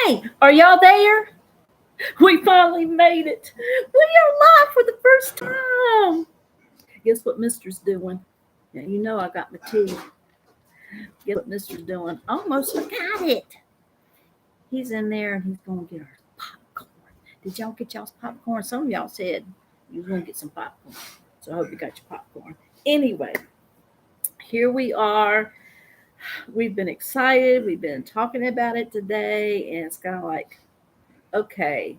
Hey, are y'all there? We finally made it. We are live for the first time. Guess what Mister's doing? Yeah, you know I got my tea. Guess what Mister's doing? Almost forgot it. He's in there and he's going to get our popcorn. Did y'all get y'all's popcorn? Some of y'all said you was going to get some popcorn. So I hope you got your popcorn. Anyway, here we are. We've been excited. We've been talking about it today. And it's kind of like, okay,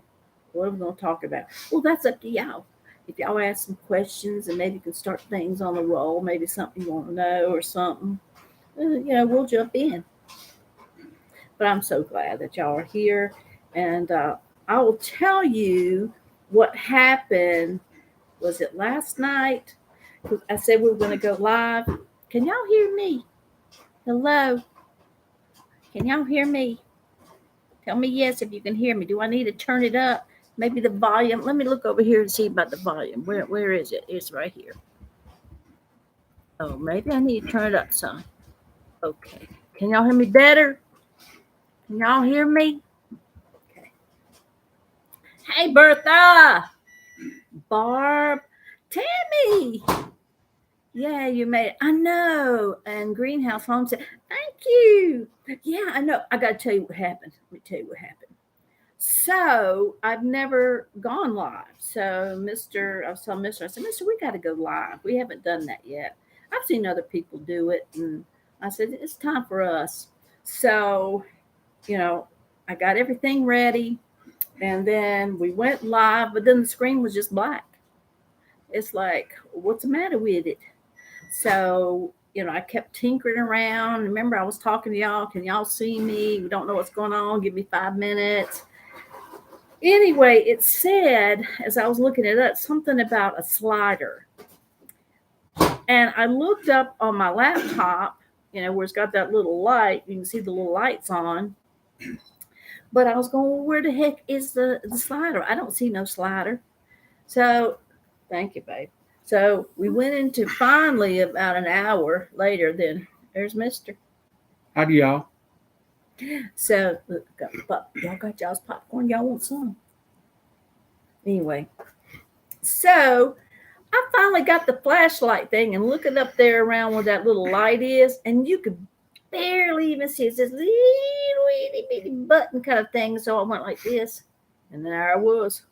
what are we going to talk about? Well, that's up to y'all. If y'all ask some questions and maybe you can start things on the roll, maybe something you want to know or something, we'll jump in. But I'm so glad that y'all are here. And I will tell you what happened. Was it last night? 'Cause I said we were going to go live. Can y'all hear me? Hello? Can y'all hear me? Tell me yes if you can hear me. Do I need to turn it up? Maybe the volume. Let me look over here and see about the volume. Where is it? It's right here. Oh, maybe I need to turn it up some. Okay. Can y'all hear me better? Can y'all hear me? Okay. Hey, Bertha. Barb. Tammy. Yeah, you made it. I know. And Greenhouse Home said, thank you. Yeah, I know. I got to tell you what happened. Let me tell you what happened. So I've never gone live. So I was telling Mister, I said, Mister, we got to go live. We haven't done that yet. I've seen other people do it. And I said, it's time for us. So, I got everything ready. And then we went live, but then the screen was just black. It's like, what's the matter with it? So, I kept tinkering around. Remember, I was talking to y'all. Can y'all see me? We don't know what's going on. Give me 5 minutes. Anyway, it said, as I was looking it up, something about a slider. And I looked up on my laptop, where it's got that little light. You can see the little lights on. But I was going, well, where the heck is the slider? I don't see no slider. So, thank you, babe. So we went into finally about an hour later. Then there's Mister. Howdy, y'all. So y'all got y'all's popcorn. Y'all want some? Anyway, so I finally got the flashlight thing and looking up there around where that little light is, and you could barely even see it. It's this little itty bitty button kind of thing. So I went like this, and there I was.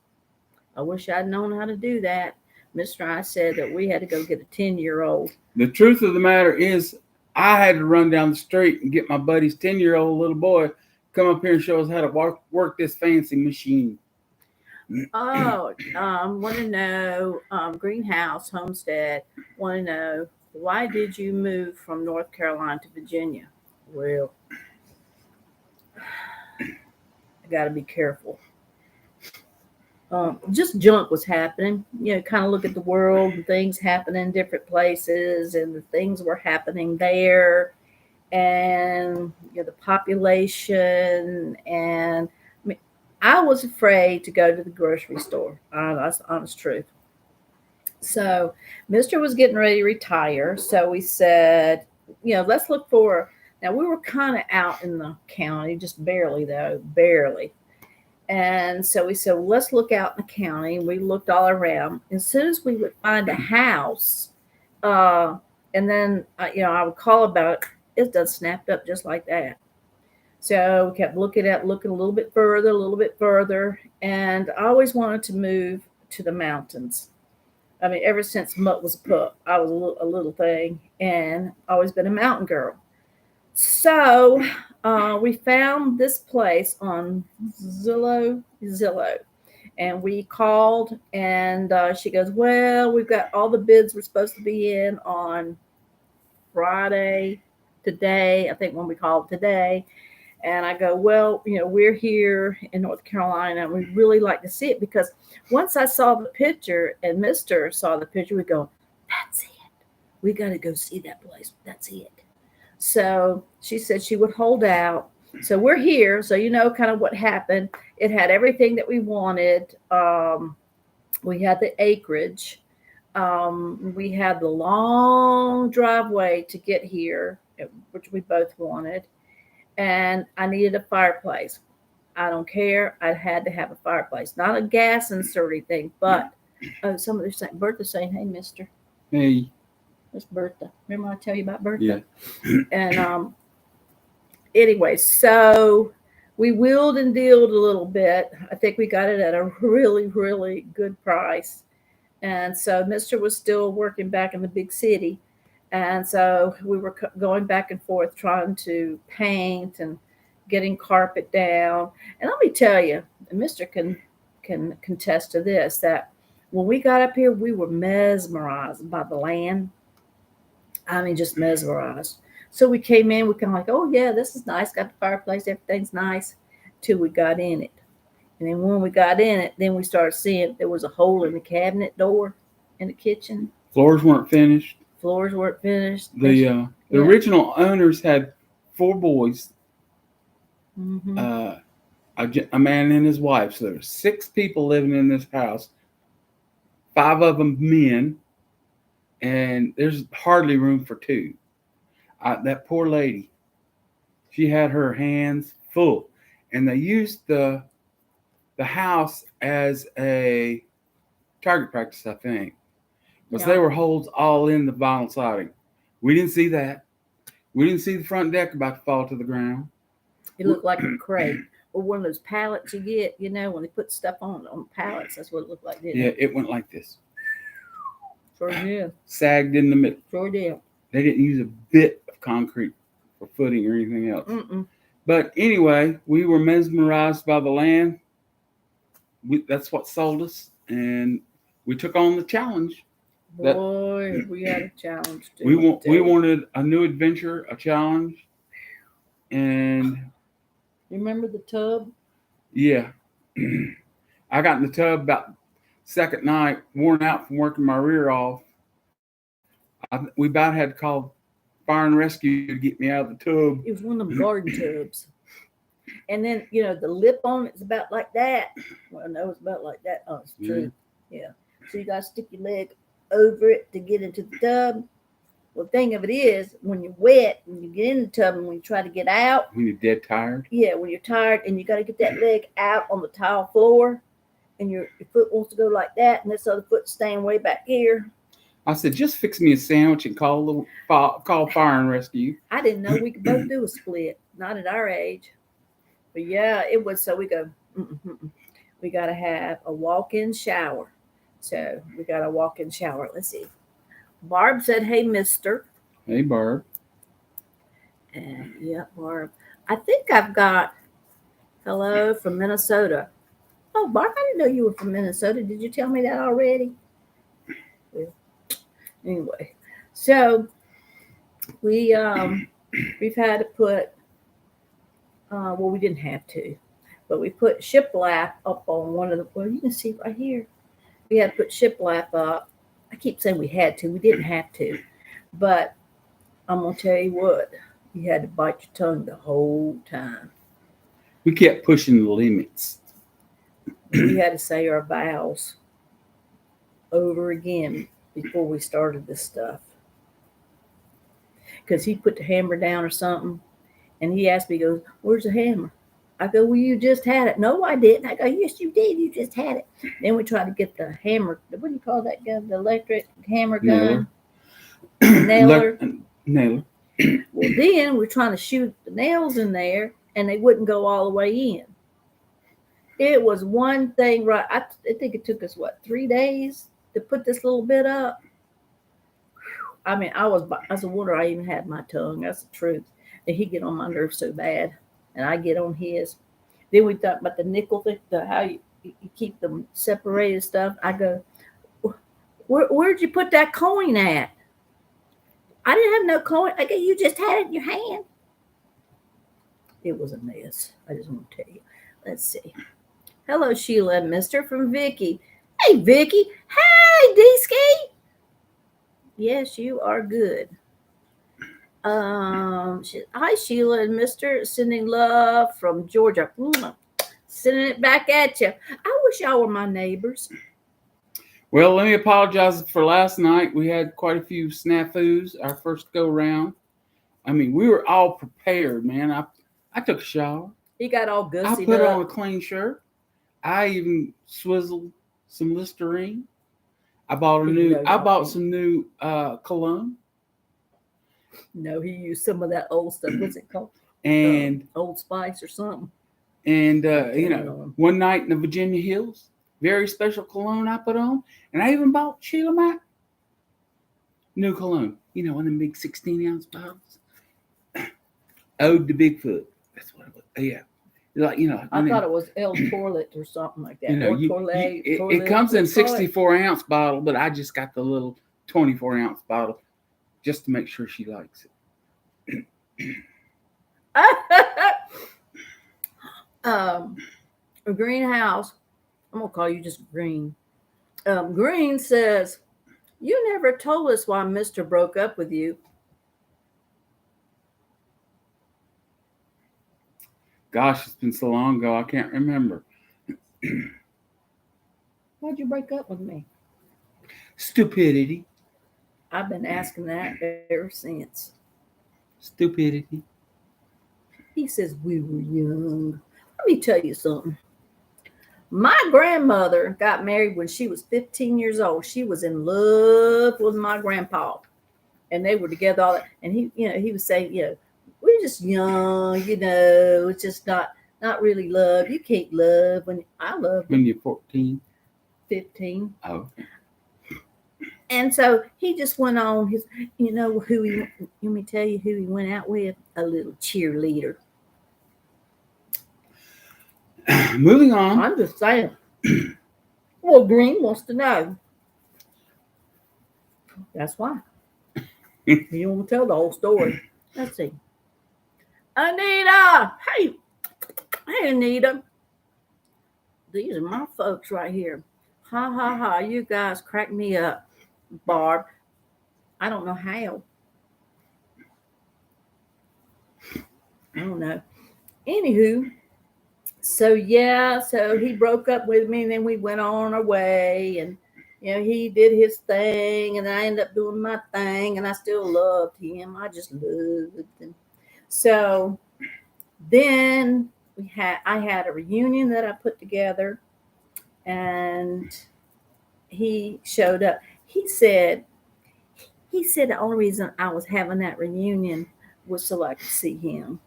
I wish I'd known how to do that. Mr. I said that we had to go get a 10-year-old. The truth of the matter is, I had to run down the street and get my buddy's 10-year-old little boy come up here and show us how to work this fancy machine. Oh, want to know, Greenhouse Homestead, want to know, why did you move from North Carolina to Virginia? Well, I got to be careful. Just junk was happening. Kind of look at the world and things happening in different places, and the things were happening there, and the population, and I was afraid to go to the grocery store. That's the honest truth. So, Mister was getting ready to retire, so we said, let's look for. Now we were kind of out in the county, just barely though, barely. And so we said, well, let's look out in the county. We looked all around. As soon as we would find a house, and then I would call about it. It does snapped up just like that. So we kept looking a little bit further, and I always wanted to move to the mountains. I mean, ever since Mutt was a pup, I was a little thing, and always been a mountain girl. So we found this place on Zillow, and we called, and she goes, well, we've got all the bids we're supposed to be in on Friday, today, I think when we called today. And I go, well, we're here in North Carolina, and we really like to see it, because once I saw the picture and Mister saw the picture, we go, that's it. We got to go see that place. That's it. So she said she would hold out. So we're here. So kind of what happened. It had everything that we wanted. We had the acreage. We had the long driveway to get here, which we both wanted. And I needed a fireplace. I don't care. I had to have a fireplace, not a gas inserty thing, but somebody saying Bertha's saying, "Hey, Mister, Hey, it's Bertha." Remember I tell you about Bertha? yeah. And anyway, so we wheeled and dealed a little bit. I think we got it at a really, really good price. And so Mister was still working back in the big city. And so we were going back and forth trying to paint and getting carpet down. And let me tell you, Mister can contest to this that when we got up here, we were mesmerized by the land. I mean, just mesmerized. So we came in, we kind of like, oh yeah, this is nice. Got the fireplace, everything's nice. Till we got in it, and then when we got in it, then we started seeing there was a hole in the cabinet door in the kitchen. Floors weren't finished. Floors weren't finished. The Yeah. original owners had 4 boys, Mm-hmm. a man and his wife. So there were 6 people living in this house, 5 of them men, and there's hardly room for 2. That poor lady, she had her hands full, and they used the house as a target practice, I think, because Yeah. there were holes all in the vinyl siding. We didn't see that. We didn't see the front deck about to fall to the ground. It looked like a crate or one of those pallets you get, when they put stuff on pallets. That's what it looked like, didn't Yeah, it? it went like this, Sure did. sagged in the middle. Sure did. They didn't use a bit of concrete for footing or anything else. Mm-mm. But anyway, we were mesmerized by the land. That's what sold us, and we took on the challenge. Boy, we had a challenge too. We wanted a new adventure, a challenge, and You remember the tub? yeah, I got in the tub about second night, worn out from working my rear off. We about had to call fire and rescue to get me out of the tub. It was one of them garden tubs. And then, the lip on it's about like that. Well, no, it's about like that. Oh, it's true. Yeah. So you got to stick your leg over it to get into the tub. Well, the thing of it is, when you're wet, when you get in the tub and when you try to get out, When you're dead tired. yeah, when you're tired and you got to get that leg out on the tile floor and your foot wants to go like that and this other foot's staying way back here. I said, just fix me a sandwich and call fire and rescue. I didn't know we could both do a split, not at our age. But yeah, it was. So we go, we got to have a walk-in shower. So we got a walk-in shower. Let's see. Barb said, hey, mister. Hey, Barb. And yeah, Barb. I think I've got hello from Minnesota. Oh, Barb, I didn't know you were from Minnesota. Did you tell me that already? Well, anyway, so we've had to put well, we didn't have to, but we put shiplap up on one of the, well, you can see right here. We had to put shiplap up. I keep saying we had to. We didn't have to. But I'm going to tell you what, you had to bite your tongue the whole time. We kept pushing the limits. We had to say our vows over again before we started this stuff. Because he put the hammer down or something, and he asked me, he goes, where's the hammer? I go, well, you just had it. No, I didn't. I go, yes, you did. You just had it. Then we tried to get the hammer. What do you call that gun? The electric hammer gun? Nailer. Nailer. Well, then we're trying to shoot the nails in there, and they wouldn't go all the way in. It was one thing, right? I think it took us, 3 days to put this little bit up? I mean, I was a wonder I even had my tongue. That's the truth. And he get on my nerves so bad, and I get on his. Then we talked about the nickel thing, how you keep them separated stuff. I go, where'd you put that coin at? I didn't have no coin. I go, you just had it in your hand. It was a mess. I just want to tell you. Let's see. Hello, Sheila and Mister from Vicky. Hey, Vicky. Hey, D-Ski. Yes, you are good. Hi, Sheila and Mister. Sending love from Georgia. Sending it back at you. I wish y'all were my neighbors. Well, let me apologize for last night. We had quite a few snafus our first go round. I mean, we were all prepared, man. I took a shower. He got all I gussied put on a up. clean shirt. I even swizzled some Listerine. I bought some new cologne. No, he used some of that old stuff. What's it called? And Old Spice or something. one night in the Virginia Hills, very special cologne I put on. And I even bought Sheila Mac new cologne. One of them big 16-ounce bottles. Ode to Bigfoot. That's what it was. Yeah. I thought it was El Toilet or something like that. It comes in 64-ounce bottle, but I just got the little 24-ounce bottle just to make sure she likes it. Greenhouse. I'm gonna call you just Green. Green says, "You never told us why Mister broke up with you." Gosh, it's been so long ago, I can't remember. Why'd you break up with me? Stupidity. I've been asking that ever since. Stupidity. He says we were young. Let me tell you something. My grandmother got married when she was 15 years old. She was in love with my grandpa, and they were together all that. And he was saying, we're just young, it's just not really love. You can't love when I love when you're 14, 15. Oh. And so he just went on his, let me tell you who he went out with, a little cheerleader. Moving on. I'm just saying. Well, Green wants to know. That's why. You don't want to tell the whole story. Let's see. Anita! Hey, Anita. These are my folks right here. Ha, ha, ha. You guys crack me up, Barb. I don't know how. I don't know. Anywho, so he broke up with me, and then we went on our way, and he did his thing, and I ended up doing my thing, and I still loved him. I just loved him. So then I had a reunion that I put together, and he showed up. He said the only reason I was having that reunion was so I could see him.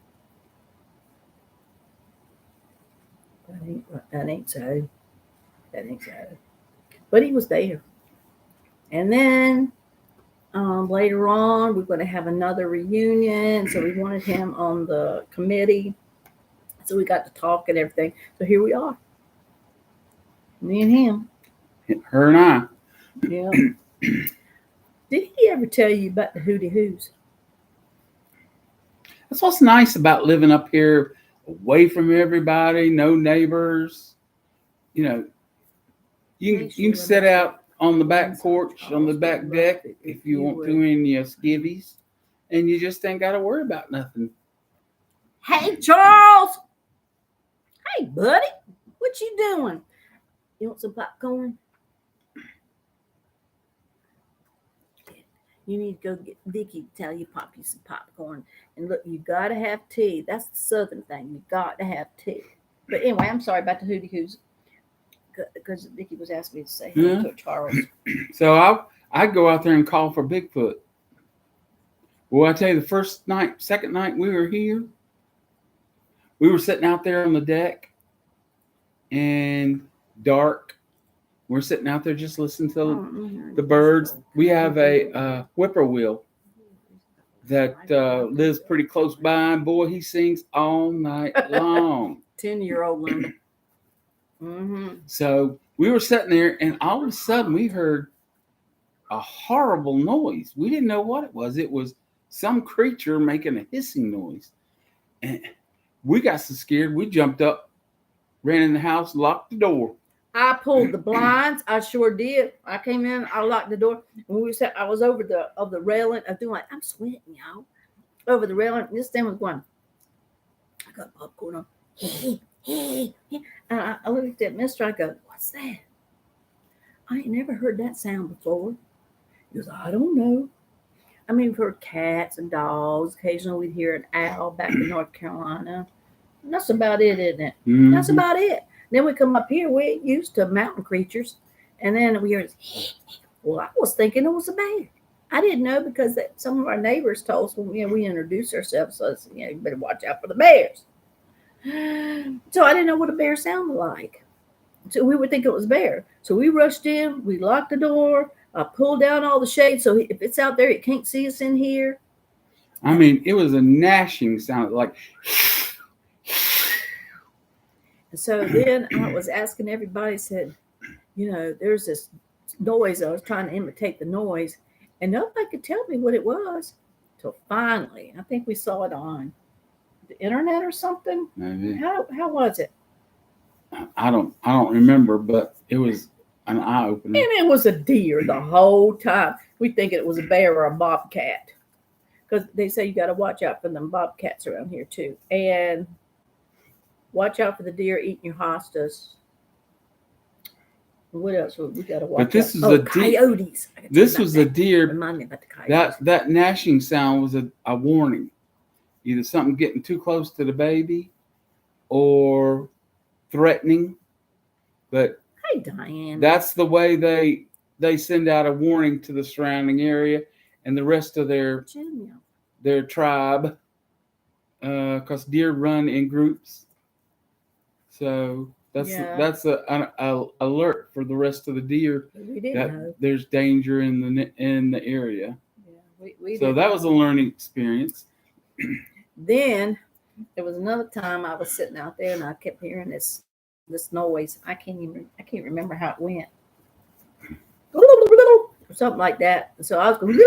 That ain't so. But he was there. And then later on, we're going to have another reunion. So we wanted him on the committee. So we got to talk and everything. So here we are. Me and him. Her and I. Yeah. Did he ever tell you about the Hootie Hoos? That's what's nice about living up here, away from everybody, no neighbors. You can sit out on the back porch, on the back deck, if you want to, in your skivvies, and you just ain't got to worry about nothing. Hey, Charles. Hey, buddy. What you doing? You want some popcorn? You need to go get Vicky to tell you pop you some popcorn. And look, you got to have tea. That's the Southern thing. You got to have tea. But anyway, I'm sorry about the Hootie Hoos, because Vicky was asking me to say hello to Charles. So I go out there and call for Bigfoot. Well, I tell you, the second night we were here, we were sitting out there on the deck, and dark. We're sitting out there just listening to the birds. We have a whippoorwill that lives pretty close by, and boy, he sings all night long. 10-year-old Linda. Mm-hmm. So we were sitting there, and all of a sudden we heard a horrible noise. We didn't know what it was. It was some creature making a hissing noise. And we got so scared, we jumped up, ran in the house, locked the door. I pulled the blinds. I sure did. I came in. I locked the door. When we said I was over the railing, I doing like I'm sweating, y'all. Over the railing, this thing was going. I got popcorn on. And I looked at Mister. I go, "What's that? I ain't never heard that sound before." He goes, "I don't know." I mean, we've heard cats and dogs. Occasionally, we'd hear an owl back in North Carolina. That's about it, isn't it? Mhm. That's about it. Then we come up here, we're used to mountain creatures. And then we hear, well, I was thinking it was a bear. I didn't know because some of our neighbors told us when we introduced ourselves. So I said, you better watch out for the bears. So I didn't know what a bear sounded like. So we would think it was a bear. So we rushed in, we locked the door, I pulled down all the shades so if it's out there, it can't see us in here. I mean, it was a gnashing sound, like. And so then I was asking everybody, said, there's this noise. I was trying to imitate the noise, and nobody could tell me what it was. Till finally, I think we saw it on the internet or something. Maybe. How was it? I don't remember, but it was an eye opener. And it was a deer the whole time. We thinking it was a bear or a bobcat, because they say you got to watch out for them bobcats around here too, and watch out for the deer eating your hostas. What else we got to watch? But this out? is coyotes. This was a deer. Remind me about the coyotes. That gnashing sound was a warning, either something getting too close to the baby, or threatening. But Hey, Diane. that's the way they send out a warning to the surrounding area and the rest of their tribe, because deer run in groups. So that's a alert for the rest of the deer we didn't know there's danger in the area. Yeah, we so that was a learning experience. Then there was another time I was sitting out there and I kept hearing this noise. I can't remember how it went. Or something like that. So I was going,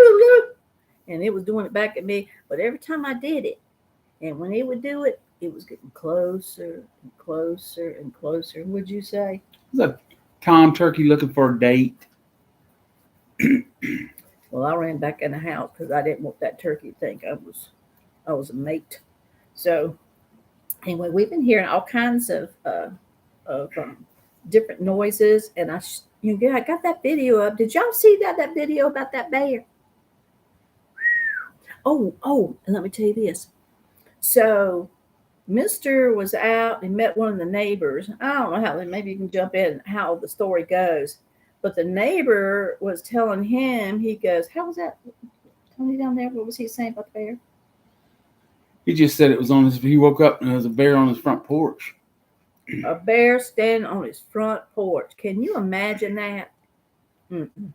and it was doing it back at me. But every time I did it, and when it would do it, it was getting closer and closer and closer. Would you say? It was a tom turkey looking for a date. Well, I ran back in the house because I didn't want that turkey to think I was a mate. So anyway, we've been hearing all kinds of different noises, and I got that video up. Did y'all see that video about that bear? Oh, and let me tell you this. So Mr. was out and met one of the neighbors. I don't know how, maybe you can jump in how the story goes. But the neighbor was telling him, he goes, how was that? Tony down there, what was he saying about the bear? He just said he woke up and there was a bear on his front porch. A bear standing on his front porch. Can you imagine that? Mm-mm.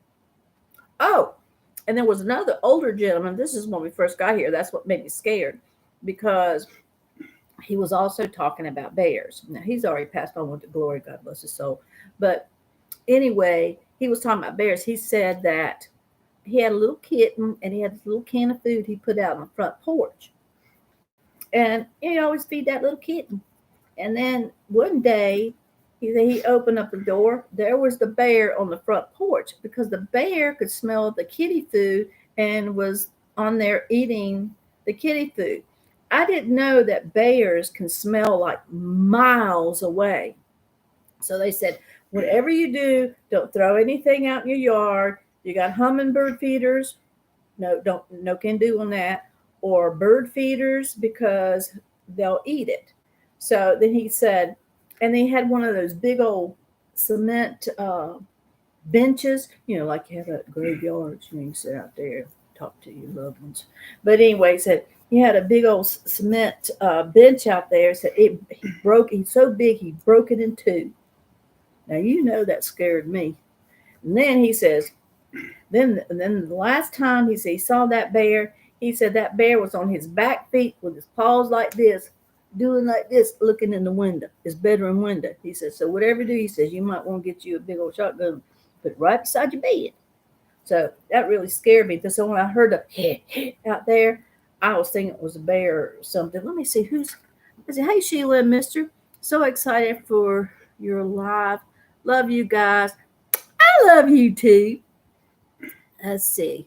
Oh, and there was another older gentleman. This is when we first got here. That's what made me scared, because he was also talking about bears. Now, he's already passed on with the glory, God bless his soul. But anyway, he was talking about bears. He said that he had a little kitten and he had this little can of food he put out on the front porch. And he always feed that little kitten. And then one day, he opened up the door. There was the bear on the front porch, because the bear could smell the kitty food and was on there eating the kitty food. I didn't know that bears can smell like miles away. So they said, whatever you do, don't throw anything out in your yard. You got hummingbird feeders. No can do on that. Or bird feeders, because they'll eat it. So then he said, and they had one of those big old cement benches, like you have at graveyards. You sit out there, talk to your loved ones. But anyway, he said he had a big old cement bench out there. Said he's so big he broke it in two. Now that scared me. And then he says, then the last time he saw that bear, he said that bear was on his back feet with his paws like this, doing like this, looking in the window, his bedroom window. He said, so whatever you do, he says, you might want to get you a big old shotgun, put it right beside your bed. So that really scared me. So when I heard the out there, I was thinking it was a bear or something. Let me see I said, hey, Sheila and Mister, so excited for your live. Love you guys. I love you too. Let's see.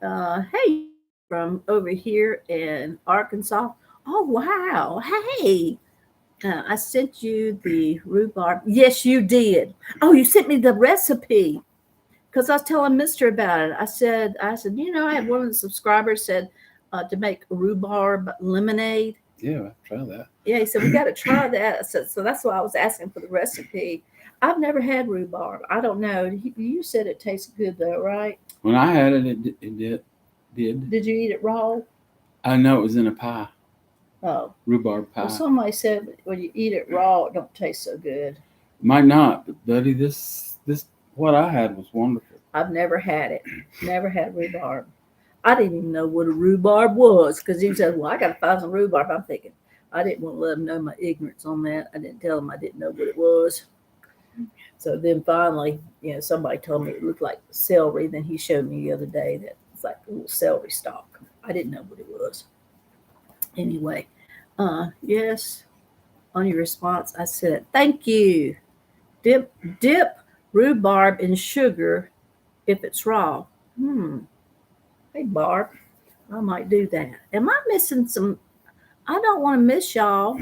Hey, from over here in Arkansas. Oh, wow. Hey, I sent you the rhubarb. Yes, you did. Oh, you sent me the recipe, because I was telling Mr. about it. I said, I had one of the subscribers said to make rhubarb lemonade. Yeah, try that. Yeah, he said we got to try that. So that's why I was asking for the recipe. I've never had rhubarb. I don't know. You said it tastes good though, right? When I had it, it did. Did you eat it raw? I know it was in a pie, Oh, rhubarb pie. well, somebody said when you eat it raw, it don't taste so good. Might not, but buddy, this what I had was wonderful. I've never had it. Never had rhubarb. I didn't even know what a rhubarb was because he said, "Well, I got to find some rhubarb." I'm thinking, I didn't want to let him know my ignorance on that. I didn't tell him I didn't know what it was. So then finally, somebody told me it looked like celery. Then he showed me the other day that it's like a little celery stalk. I didn't know what it was. Anyway, yes, on your response, I said, thank you. Dip rhubarb in sugar if it's raw. Hey, Barb, I might do that. Am I missing some? I don't want to miss y'all.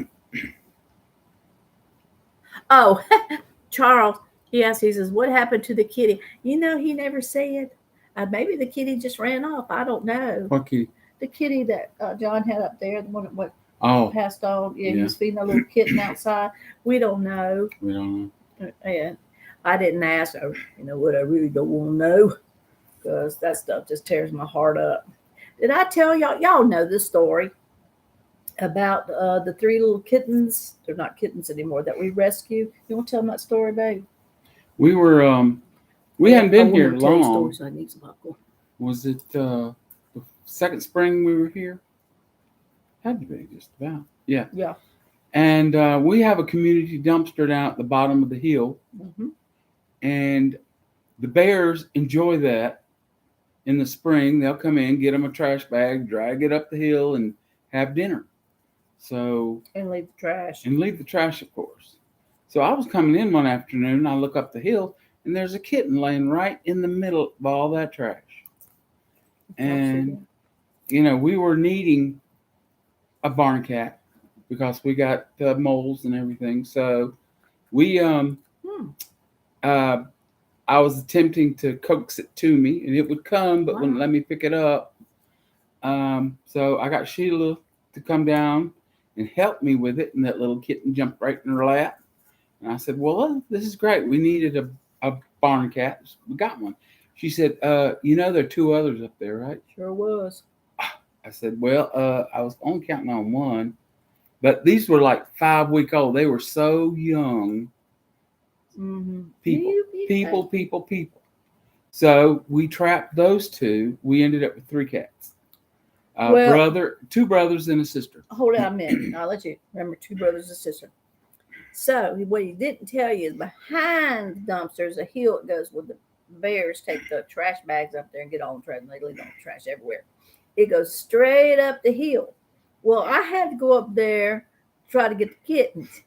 Oh, Charles, he says, what happened to the kitty? He never said. Maybe the kitty just ran off. I don't know. What kitty? The kitty that John had up there, the one that went passed on. Yeah, he Yeah. was feeding a little kitten outside. We don't know. We don't know. And I didn't ask her. You know what? I really don't want to know because that stuff just tears my heart up. Did I tell y'all? Y'all know this story about the 3 little kittens. They're not kittens anymore that we rescued. You want to tell them that story, babe? We were we hadn't been here long. Stories, so I need some popcorn. Was it the second spring we were here? Had to be just about. Yeah. Yeah. And we have a community dumpster down at the bottom of the hill, and the bears enjoy that. In the spring, they'll come in, get them a trash bag, drag it up the hill, and have dinner. So and leave the trash. And leave the trash, of course. So I was coming in one afternoon, and I look up the hill, and there's a kitten laying right in the middle of all that trash. And we were needing a barn cat because we got moles and everything. So we I was attempting to coax it to me, and it would come, but wouldn't let me pick it up. So I got Sheila to come down and help me with it, and that little kitten jumped right in her lap. And I said, well, this is great. We needed a barn cat. We got one. She said, there are 2 others up there, right? Sure was. I said, well, I was only counting on one, but these were like 5-week-old. They were so young. People. So we trapped those 2. We ended up with 3 cats. 2 brothers and a sister. Hold on a minute. I'll let you remember 2 brothers and a sister. So what he didn't tell you is behind the dumpster there's a hill it goes where the bears take the trash bags up there and get all the trash, and they leave all the trash everywhere. It goes straight up the hill. Well, I had to go up there to try to get the kittens.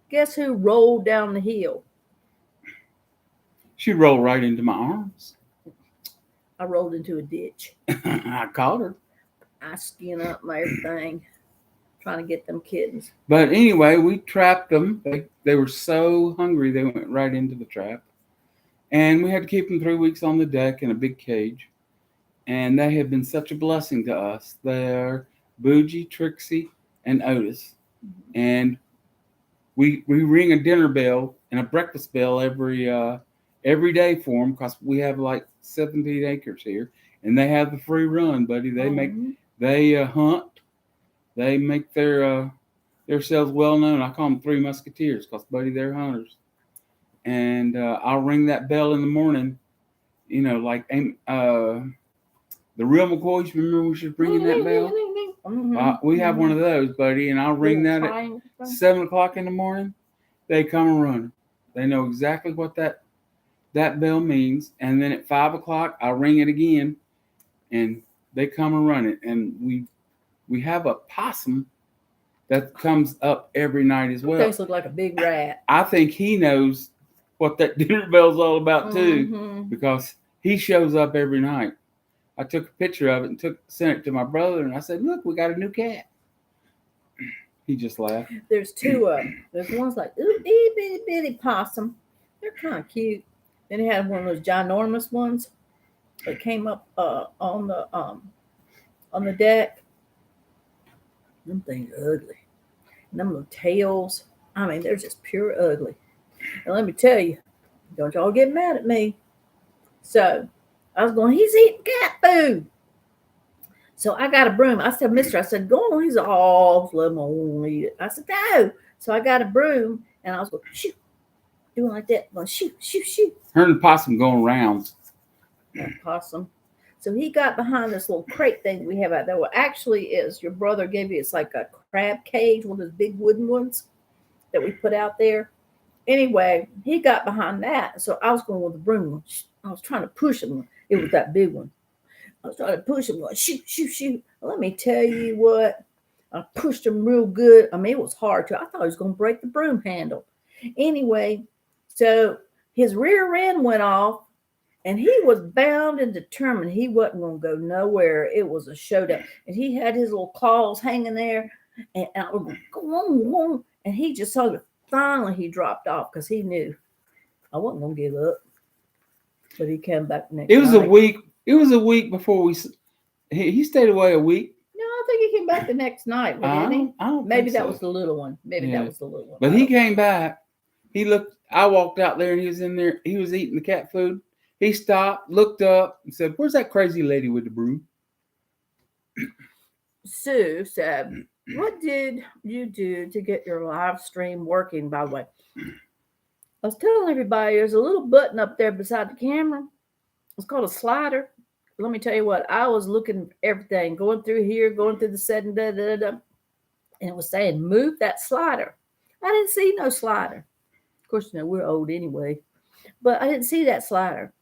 Guess who rolled down the hill? She rolled right into my arms. I rolled into a ditch. I caught her. I skinned up my everything trying to get them kittens. But anyway, we trapped them. They were so hungry they went right into the trap. And we had to keep them 3 weeks on the deck in a big cage. And they have been such a blessing to us. They're Bougie, Trixie, and Otis. And we ring a dinner bell and a breakfast bell every day for them because we have like 17 acres here, and they have the free run, buddy. They hunt, they make themselves well known. I call them 3 Musketeers because, buddy, they're hunters. And I'll ring that bell in the morning, like the real McCoys. Remember we should ringing that bell? We have one of those, buddy, and I'll ring that at 7 o'clock in the morning. They come and run. They know exactly what that bell means. And then at 5 o'clock, I'll ring it again, and they come and run it. And we have a possum that comes up every night as well. Those look like a big rat. I think he knows what that dinner bell's all about too, because he shows up every night. I took a picture of it and sent it to my brother, and I said, "Look, we got a new cat." He just laughed. There's 2 of them. There's one's like itty bitty possum. They're kind of cute. Then he had one of those ginormous ones that came up on the deck. Them things ugly. And them little tails. I mean, they're just pure ugly. And let me tell you, don't y'all get mad at me. So I was going, he's eating cat food. So I got a broom. I said, Mister, I said, go on. He's like, oh, let him on, eat it. I said, no. So I got a broom and I was going, shoot, doing like that, going, shoot, shoot, shoot. Her and the possum going rounds. That possum. So he got behind this little crate thing we have out there. Well, actually, is your brother gave you? It's like a crab cage, one of those big wooden ones that we put out there. Anyway, he got behind that. So I was going with the broom. I was trying to push him. It was that big one. I was trying to push him, going, shoot, shoot, shoot. Well, let me tell you what. I pushed him real good. I mean, it was hard too. I thought he was going to break the broom handle. Anyway, so his rear end went off, and he was bound and determined he wasn't going to go nowhere. It was a showdown. And he had his little claws hanging there, and I was going, go on, go on. And he just saw it. Finally, he dropped off because he knew I wasn't going to give up. But he came back next It was night. a week. It was a week before he stayed away a week. No, I think he came back the next night, didn't he? I don't Maybe think that so. was the little one. Maybe Yeah. that was the little one. But I he don't know. came back. He looked. I walked out there and he was in there. He was eating the cat food. He stopped, looked up, and said, "Where's that crazy lady with the broom?" Sue said, what did you do to get your live stream working, by the way? I was telling everybody there's a little button up there beside the camera. It's called a slider. Let me tell you what, I was looking at everything, going through here, going through the setting, and it was saying, move that slider. I didn't see no slider. Of course, you know, we're old anyway, but I didn't see that slider.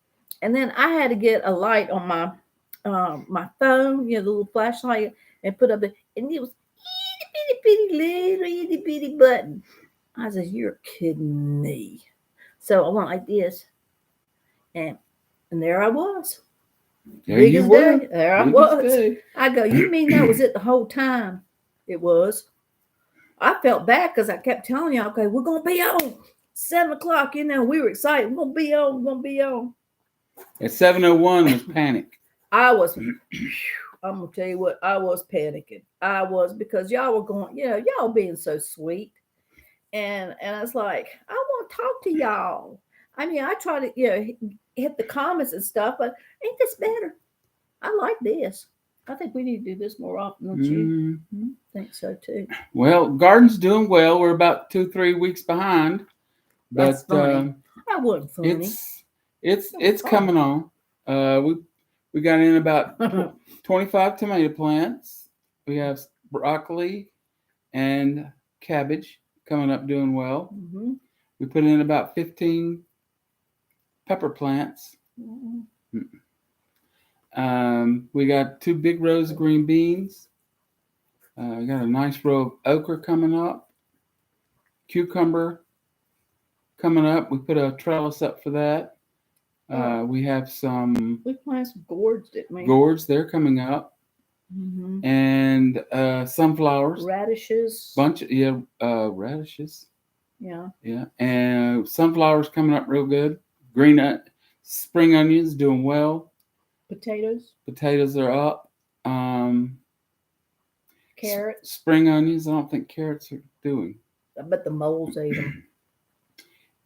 And then I had to get a light on my my phone, you know, the little flashlight, and put up there, and it was itty bitty little itty bitty button. I said, "You're kidding me." So I went like this, and there I was. There Big you as were. day. There I Big as was. day. I go, you mean that was it the whole time? It was. I felt bad because I kept telling y'all, okay, we're gonna be on 7:00. You know, we were excited. We're gonna be on. We're gonna be on. At 7:01 was panic. I was. I'm gonna tell you what. I was panicking. I was, because y'all were going. You know, y'all being so sweet, and I was like, I want to talk to y'all. I mean, I try to, you know, hit the comments and stuff, but ain't this better? I like this. I think we need to do this more often, don't you? Mhm. I think so too. Well, garden's doing well. We're about 2-3 weeks behind, That's but funny. That wasn't funny. it's coming on. We got in about 25 tomato plants. We have broccoli and cabbage coming up doing well. Mhm. We put in about 15 pepper plants. Mhm. We got 2 big rows of green beans. We got a nice row of okra coming up. Cucumber coming up. We put a trellis up for that. We have some We planted some gourds, didn't we? gourds. They're coming up. Mhm. And sunflowers. Radishes. Bunch of radishes. Yeah. Yeah. And sunflowers coming up real good. Spring onions doing well. Potatoes. Potatoes are up. Carrots. Spring onions, I don't think carrots are doing. I bet the moles ate them.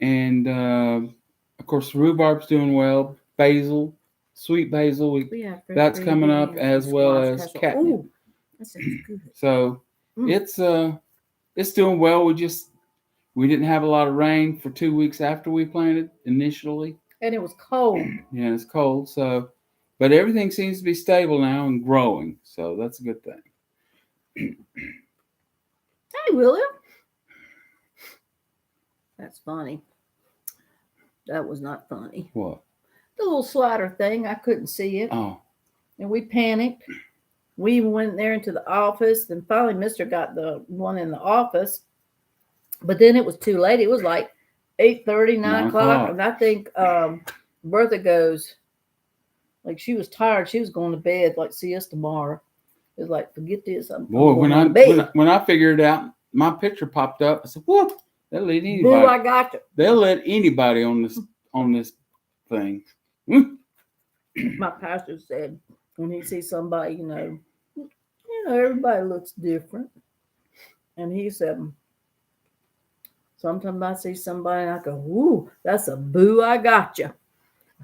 And of course, rhubarb's doing well. Basil, sweet basil, that's coming up, as well as catnip. Ooh, that sounds good. So it's doing well. We didn't have a lot of rain for 2 weeks after we planted initially. And it was cold. Yeah, it's cold. So, but everything seems to be stable now and growing. So that's a good thing. Hey, William. That's funny. That was not funny. What? The little slider thing, I couldn't see it. Oh, And we panicked. We even went there into the office. Then finally, Mister got the one in the office. But then it was too late. It was like 8:30, 9 o'clock. And I think Bertha goes, like, she was tired. She was going to bed, like, see us tomorrow. It was like, forget this. I'm boy, going to bed. when I figured it out, my picture popped up. I said, "What? They'll let anybody. Boo, I got you. They'll let anybody on this thing." My pastor said when he sees somebody, you know, everybody looks different. And he said, sometimes I see somebody and I go, "Ooh, that's a boo, I got you."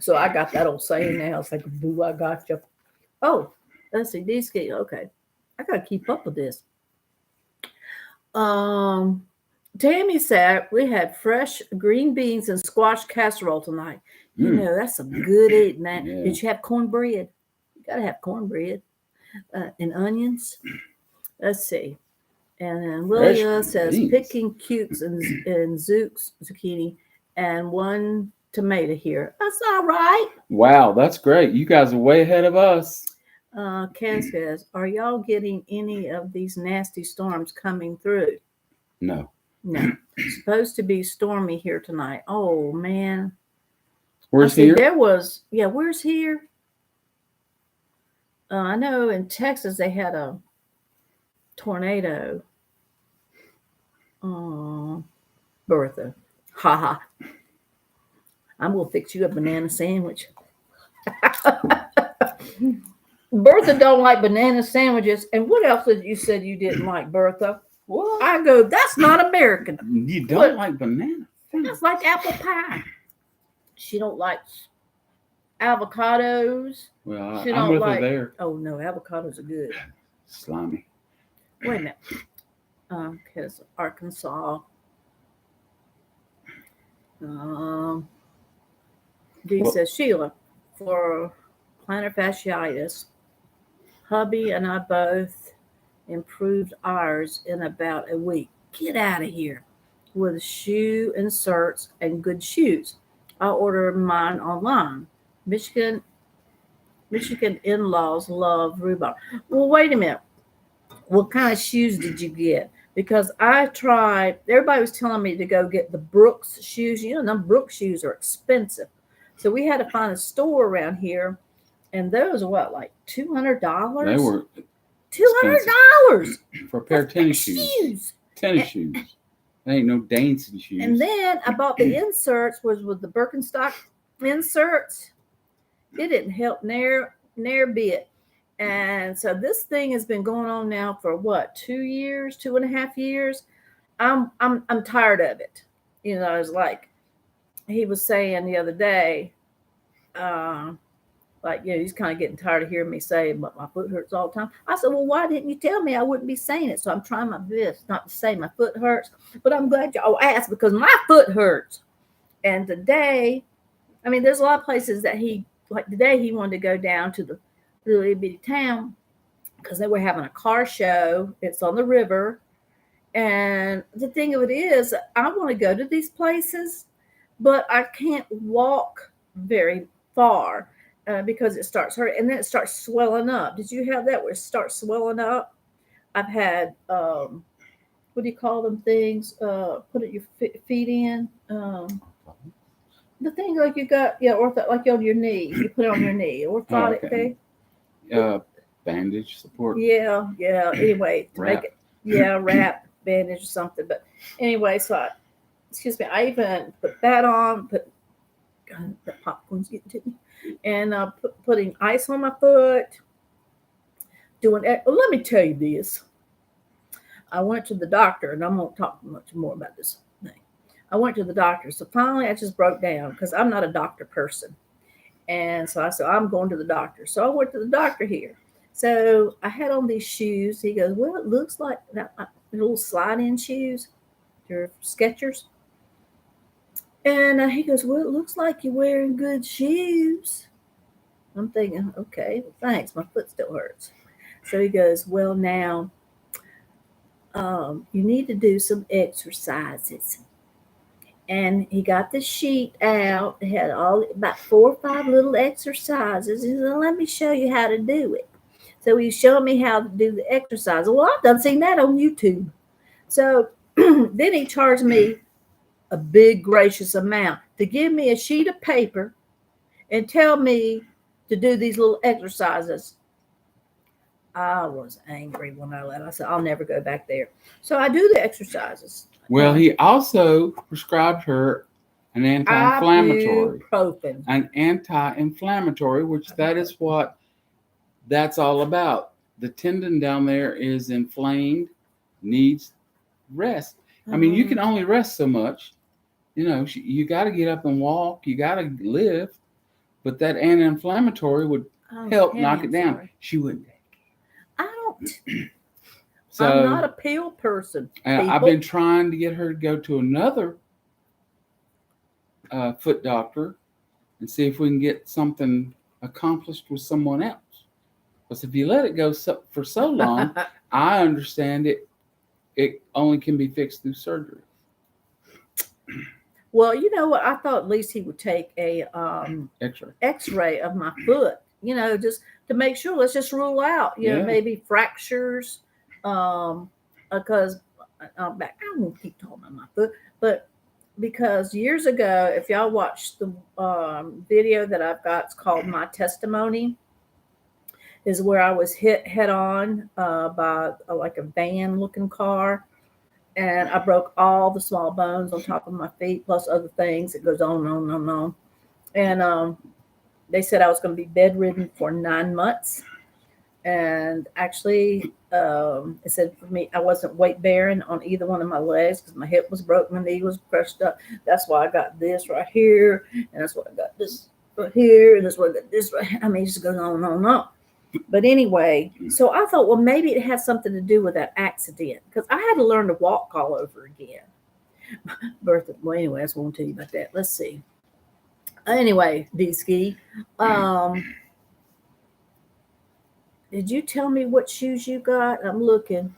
So I got that old saying now. It's like, "Boo, I got you." Oh, let's see, these kids. Okay, I gotta keep up with this. Um, Tammy said we had fresh green beans and squash casserole tonight. You Mm. know, that's some good eating. That. Yeah. Did you have cornbread? You gotta have cornbread and onions. Let's see. And then Fresh Lilia green says beans. picking cukes and Zook's zucchini and one tomato here. That's all right. Wow, that's great. You guys are way ahead of us. Ken says, are y'all getting any of these nasty storms coming through? No. No. Supposed to be stormy here tonight. Oh man. Where's here? There was, yeah, where's here? I know in Texas they had a tornado. Bertha. Haha. I'm gonna fix you a banana sandwich. Bertha don't like banana sandwiches. And what else did you said you didn't like, Bertha? What? I go, that's not American. You don't What? like banana? That's like apple pie. She don't like avocados. Well, She I'm don't with like. her there. Oh no, avocados are good. Slimy. Wait a minute. Because Arkansas. Dee What? says Sheila, for plantar fasciitis, hubby and I both improved ours in about a week. Get out of here. With shoe inserts and good shoes. I ordered mine online. Michigan in-laws love rhubarb. Well, wait a minute. What kind of shoes did you get? Because I tried, everybody was telling me to go get the Brooks shoes. You know, them Brooks shoes are expensive. So we had to find a store around here, and those are what, like $200? They were $200 for a pair of tennis shoes. Tennis shoes. They ain't no dancing shoes. And then I bought the inserts, was with the Birkenstock inserts. It didn't help near bit. And so this thing has been going on now for what, 2 years, 2.5 years. I'm tired of it. You know, it's like he was saying the other day, like, you know, he's kind of getting tired of hearing me say, but my foot hurts all the time. I said, well, why didn't you tell me? I wouldn't be saying it. So I'm trying my best not to say my foot hurts, but I'm glad y'all asked because my foot hurts. And today, I mean, there's a lot of places that like today he wanted to go down to the little bitty town because they were having a car show. It's on the river. And the thing of it is, I want to go to these places, but I can't walk very far because it starts hurting and then it starts swelling up. Did you have that where it starts swelling up? I've had, what do you call them things? Put it your feet in. The thing like you got, yeah, like on your knee. You put it on your knee. Orthotic thing. Bandage support. Yeah. Anyway, to wrap. make it, yeah, wrap, bandage or something. But anyway, so excuse me, I even put that on. God, that popcorn's getting to me. And putting ice on my foot. Doing. Let me tell you this. I went to the doctor, and I won't talk much more about this thing. I went to the doctor, so finally I just broke down because I'm not a doctor person. And so I said, I'm going to the doctor. So I went to the doctor here. So I had on these shoes. He goes, well, it looks like little slide-in shoes. They're Skechers. And he goes, well, it looks like you're wearing good shoes. I'm thinking, okay, well, thanks. My foot still hurts. So he goes, well, now you need to do some exercises. And he got the sheet out. It had about 4 or 5 little exercises. He said, let me show you how to do it. So he showed me how to do the exercise. Well, I've done seen that on YouTube. So then he charged me a big gracious amount to give me a sheet of paper and tell me to do these little exercises. I was angry when I left. I said, I'll never go back there. So I do the exercises. Well, he also prescribed her an anti-inflammatory. Ibuprofen. An anti-inflammatory, which that is what that's all about. The tendon down there is inflamed, needs rest. I mean, you can Uh-huh. only rest so much. You know, you got to get up and walk. You got to live. But that anti-inflammatory would Oh, help Tammy, knock I'm it down. sorry. She wouldn't. I don't. I'm So not a pill person. I've People. been trying to get her to go to another foot doctor and see if we can get something accomplished with someone else. Because if you let it go for so long, I understand it only can be fixed through surgery. Well, you know what? I thought at least he would take a X-ray. X-ray of my foot. You know, just to make sure. Let's just rule out. You know, Yeah. maybe fractures. Because back. I won't keep talking about my foot, but because years ago, if y'all watched the video that I've got, it's called My Testimony, is where I was hit head on by like a van looking car. And I broke all the small bones on top of my feet, plus other things. It goes on and on and on and on. And they said I was going to be bedridden for 9 months. And actually, it said for me, I wasn't weight bearing on either one of my legs because my hip was broken, my knee was crushed up. That's why I got this right here, and that's why I got this right here, and that's why I got this right here. I mean, it just goes on and on and on. But anyway, so I thought, well, maybe it has something to do with that accident because I had to learn to walk all over again. Bertha, well, anyway, I just want to tell you about that. Let's see. Anyway, D-Ski, did you tell me what shoes you got? I'm looking.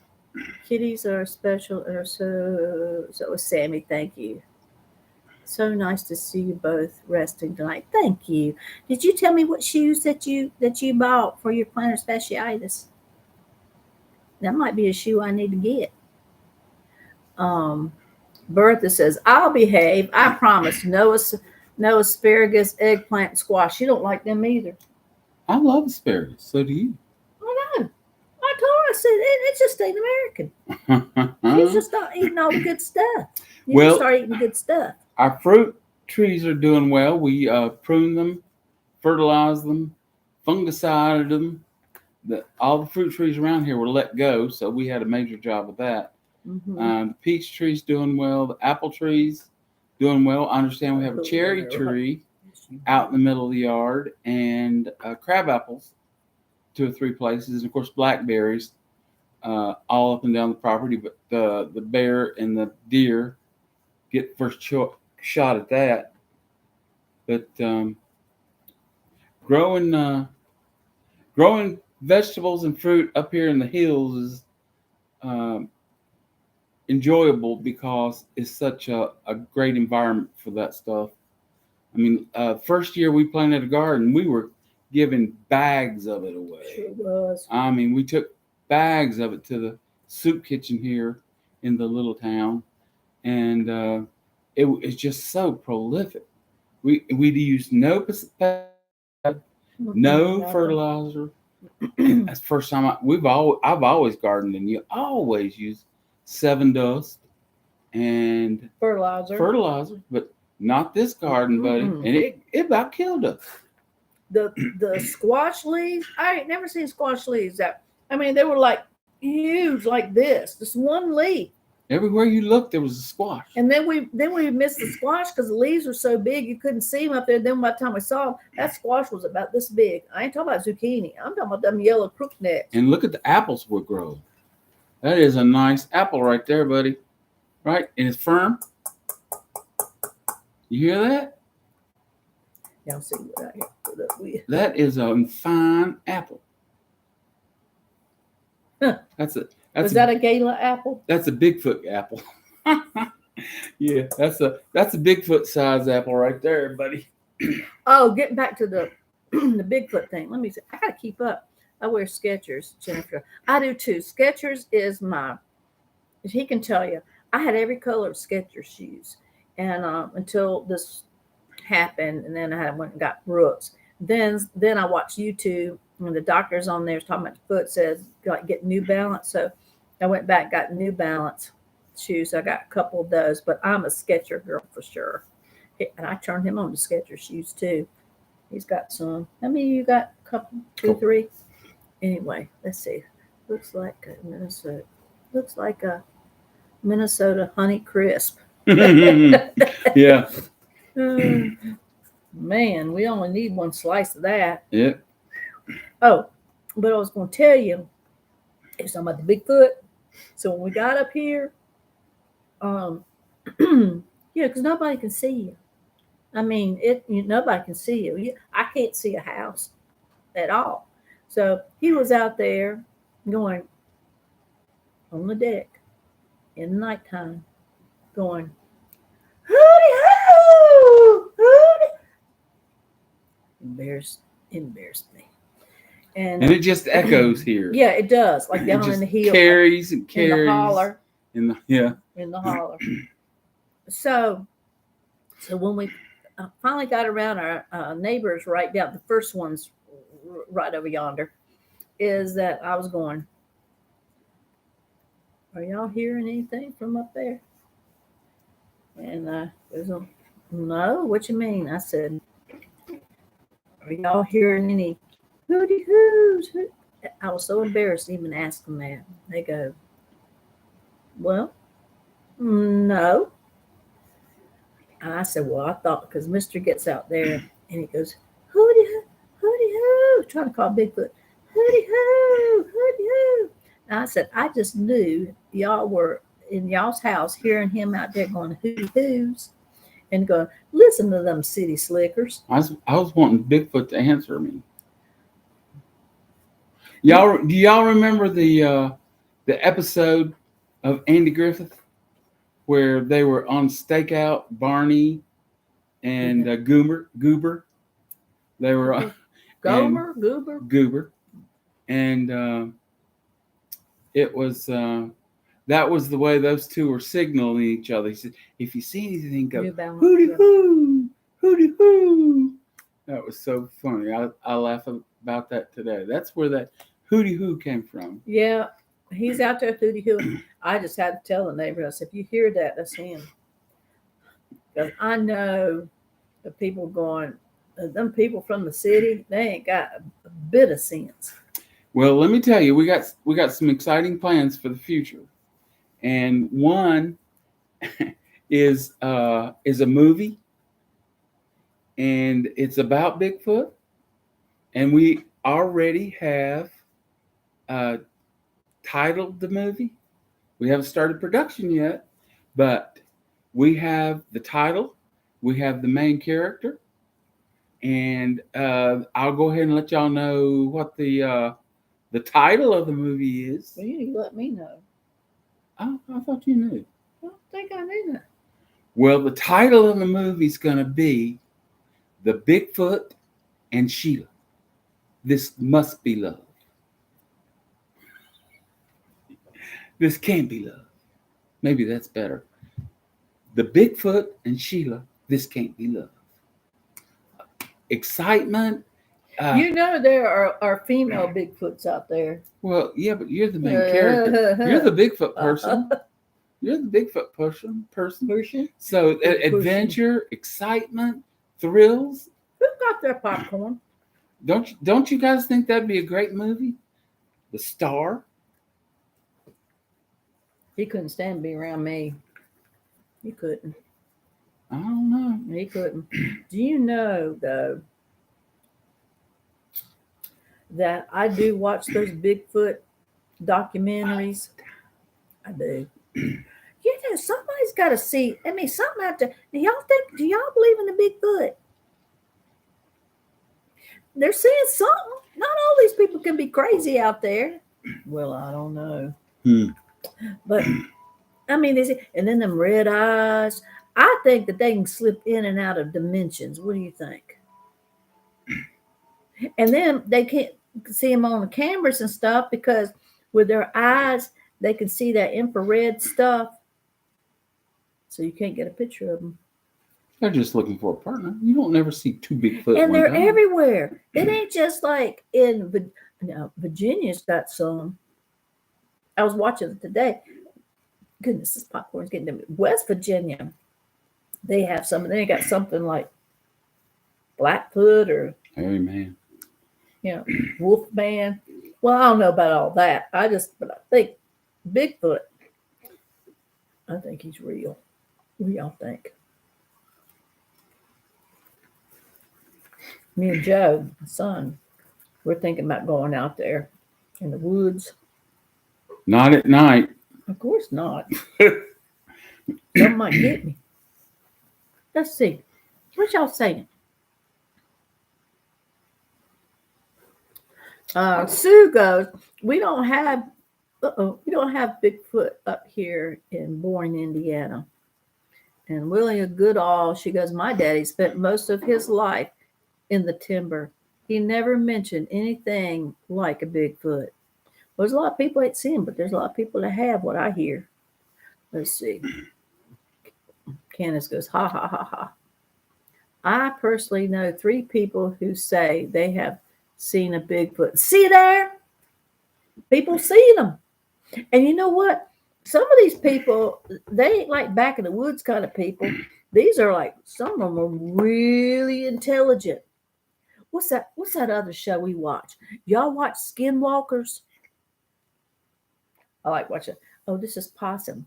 Kitties are special, or so was Sammy. Thank you. So nice to see you both resting tonight. Thank you. Did you tell me what shoes that you bought for your plantar fasciitis? That might be a shoe I need to get. Bertha says, "I'll behave. I promise. No asparagus, eggplant, and squash. You don't like them either." I love asparagus. So do you. I know. I told her. I said it's just ain't American. You just start eating all the good stuff. You Well, just start eating good stuff. Our fruit trees are doing well. We prune them, fertilize them, fungicided them. All the fruit trees around here were let go, so we had a major job of that. Mm-hmm. The peach tree's doing well. The apple tree's doing well. I understand we have a cherry tree out in the middle of the yard, and crab apples 2 or 3 places, and of course blackberries all up and down the property. But the bear and the deer get first shot at that. But growing vegetables and fruit up here in the hills is enjoyable because it's such a great environment for that stuff. I mean, first year we planted a garden, we were giving bags of it away. Sure was. I mean, we took bags of it to the soup kitchen here in the little town, and it's just so prolific. We used no pesticide, no Nothing. fertilizer. That's the first time I've always gardened, and you always use 7 Dust and fertilizer, but not this garden, buddy. Mm-mm. And it about killed us. The squash leaves. I ain't never seen squash leaves that. I mean, they were like huge, like this one leaf. Everywhere you looked, there was a squash. And then we missed the squash because the leaves were so big you couldn't see them up there. Then by the time we saw them, that squash was about this big. I ain't talking about zucchini. I'm talking about them yellow crooknecks. And look at the apples we're growing. That is a nice apple right there, buddy. Right? And it's firm. You hear that? Y'all see what I put up with. That is a fine apple. Huh. Was that a Gala apple? That's a Bigfoot apple. Yeah, that's a Bigfoot size apple right there, buddy. Oh, getting back to the the Bigfoot thing. Let me see. I gotta keep up. I wear Skechers, Jennifer. I do too. Skechers is my. He can tell you. I had every color of Skechers shoes, and until this happened, and then I went and got Brooks. Then I watched YouTube, and the doctors on there talking about the foot says like get New Balance. So I went back, got New Balance shoes. I got a couple of those, but I'm a Skechers girl for sure. And I turned him on to Skechers shoes too. He's got some. How many you got? A couple, 2, 3. Anyway, let's see. Looks like a Minnesota. Looks like a Minnesota Honey Crisp. Yeah. Man, we only need one slice of that. Yeah. Oh, but I was going to tell you, it was talking about the Bigfoot. So when we got up here, yeah, because nobody can see you. I mean, nobody can see you. I can't see a house at all. So he was out there going on the deck in the nighttime, going, hooty hoo, hooty. Embarrassed me. And it just echoes here. Yeah, it does. Like down in the hill. Carries and carries. In the holler. In the holler. So when we finally got around our neighbors right down, the first ones right over yonder, is that I was going, are y'all hearing anything from up there? And there's a, no, what you mean? I said, are y'all hearing any hooty hoos? I was so embarrassed to even ask them that. They go, well, no. And I said, well, I thought, because Mr. gets out there and he goes, hooty hoo, trying to call Bigfoot, hooty hoo. And I said, I just knew y'all were in y'all's house hearing him out there going hooty hoos and going, listen to them city slickers. I was wanting Bigfoot to answer me. Do y'all remember the episode of Andy Griffith where they were on stakeout, Barney and Goober? They were on Goober. And it was that was the way those two were signaling each other. He said, if you see anything, go hooty hoo, hooty hoo. That was so funny. I laugh about that today. That's where that hooty hoo came from. Yeah, he's out there hooty hoo. I just had to tell the neighbors, if you hear that, that's him. Because I know the people going, them people from the city, they ain't got a bit of sense. Well, let me tell you, we got some exciting plans for the future, and one is a movie, and it's about Bigfoot, and we already have titled the movie. We haven't started production yet, but we have the title, we have the main character, and I'll go ahead and let y'all know what the title of the movie is. Well, you need to let me know. Oh, I thought you knew. I don't think I knew that. Well, the title of the movie is going to be The Bigfoot and Sheila. This must be love. This can't be love. Maybe that's better. The Bigfoot and Sheila. This can't be love. Excitement. You know there are female Bigfoots out there. Well, yeah, but you're the main character. You're the Bigfoot person. You're the Bigfoot person. So adventure, excitement, thrills. Who got their popcorn? Don't you guys think that'd be a great movie? The Star. He couldn't stand to be around me. He couldn't. I don't know. He couldn't. Do you know though that I do watch those Bigfoot documentaries? I do. You know, somebody's got to see. I mean, something out there. Do y'all believe in the Bigfoot? They're seeing something. Not all these people can be crazy out there. Well, I don't know. But I mean, and then them red eyes. I think that they can slip in and out of dimensions. What do you think? And then they can't see them on the cameras and stuff because with their eyes, they can see that infrared stuff. So you can't get a picture of them. They're just looking for a partner. You don't never see two Bigfoot. And they're everywhere. It ain't just like in Virginia's got some. I was watching it today. Goodness, this popcorn's getting to me. West Virginia, they have some. They got something like Blackfoot or Wolfman. Well, I don't know about all that. But I think Bigfoot. I think he's real. What do y'all think? Me and Joe, my son, we're thinking about going out there in the woods. Not at night. Of course not. Something might get me. Let's see. What y'all saying? Sue goes, we don't have Bigfoot up here in Bourne, Indiana. And Willie Goodall, she goes, my daddy spent most of his life in the timber. He never mentioned anything like a Bigfoot. There's a lot of people ain't seen, but there's a lot of people that have what I hear. Let's see. Candace goes, ha ha ha ha. I personally know 3 people who say they have seen a Bigfoot. See there? People see them. And you know what? Some of these people, they ain't like back in the woods kind of people. These are like, some of them are really intelligent. What's that other show we watch? Y'all watch Skinwalkers? I like watching. Oh, this is Possum.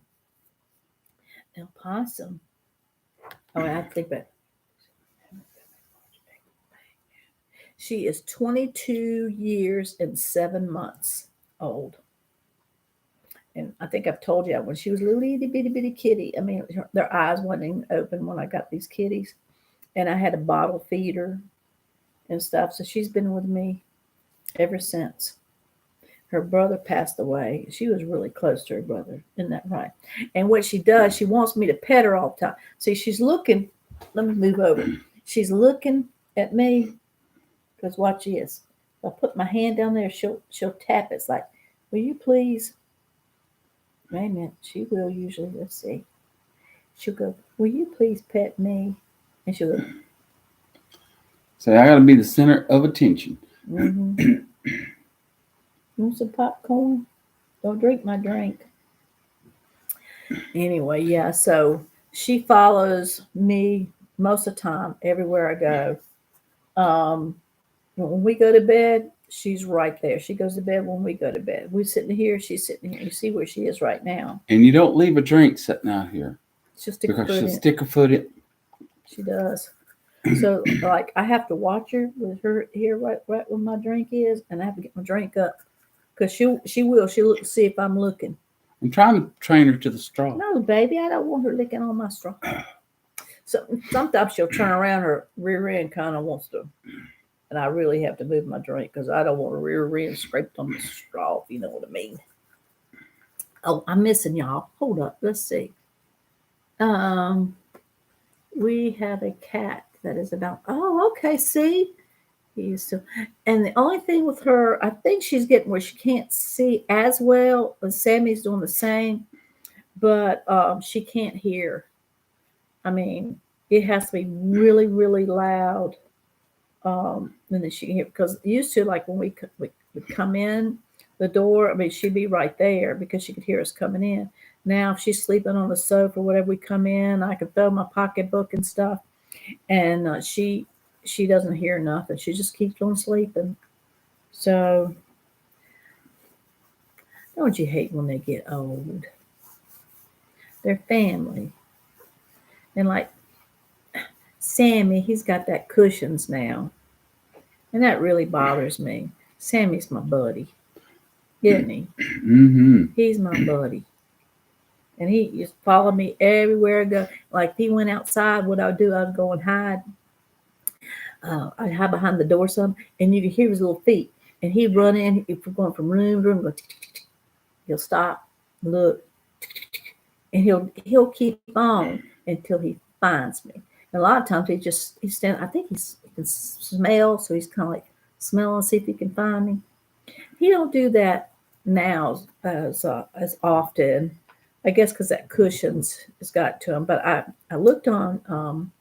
Now, Possum. Oh, I have to think about it. She is 22 years and 7 months old. And I think I've told you when she was a little itty bitty bitty kitty. I mean, their eyes wasn't even open when I got these kitties. And I had a bottle feeder and stuff. So she's been with me ever since. Her brother passed away. She was really close to her brother. Isn't that right? And what she does, she wants me to pet her all the time. See, she's looking. Let me move over. She's looking at me. Because watch this. If I put my hand down there, she'll tap it. It's like, will you please? Wait a minute. She will usually. Let's see. She'll go, will you please pet me? And she'll go, Say, I got to be the center of attention. mm-hmm. Want some popcorn? Don't drink my drink. Anyway, yeah. So she follows me most of the time, everywhere I go. When we go to bed, she's right there. She goes to bed when we go to bed. We're sitting here, she's sitting here. You see where she is right now. And you don't leave a drink sitting out here. She'll stick her Because foot she'll in. stick her foot in. She does. So, like, I have to watch her with her here right where my drink is, and I have to get my drink up. Because she'll look to see if I'm looking. I'm trying to train her to the straw. No, baby, I don't want her licking on my straw. So sometimes she'll turn around, her rear end kind of wants to. And I really have to move my drink because I don't want a rear end scraped on the straw, if you know what I mean. Oh, I'm missing y'all. Hold up. Let's see. We have a cat that is about, oh, okay, see? And the only thing with her, I think she's getting where she can't see as well. And Sammy's doing the same, but she can't hear. I mean, it has to be really, really loud. And then she can hear, because used to, like when we would come in the door, I mean, she'd be right there because she could hear us coming in. Now, if she's sleeping on the sofa or whatever, we come in, I can throw my pocketbook and stuff, and she doesn't hear nothing. She just keeps on sleeping. So, don't you hate when they get old? They're family. And like Sammy, he's got that cushions now. And that really bothers me. Sammy's my buddy. Isn't he? Mm-hmm. He's my buddy. And he just followed me everywhere I go. Like if he went outside, what I'd do, I'd go and hide. I'd hide behind the door some, and you could hear his little feet. And he'd run in, if we're going from room to room, go, he'll stop, look, and he'll keep on until he finds me. And a lot of times he's standing, I think he can smell, so he's kind of like smelling, see if he can find me. He don't do that now as often, I guess, because that cushions has got to him. But I looked on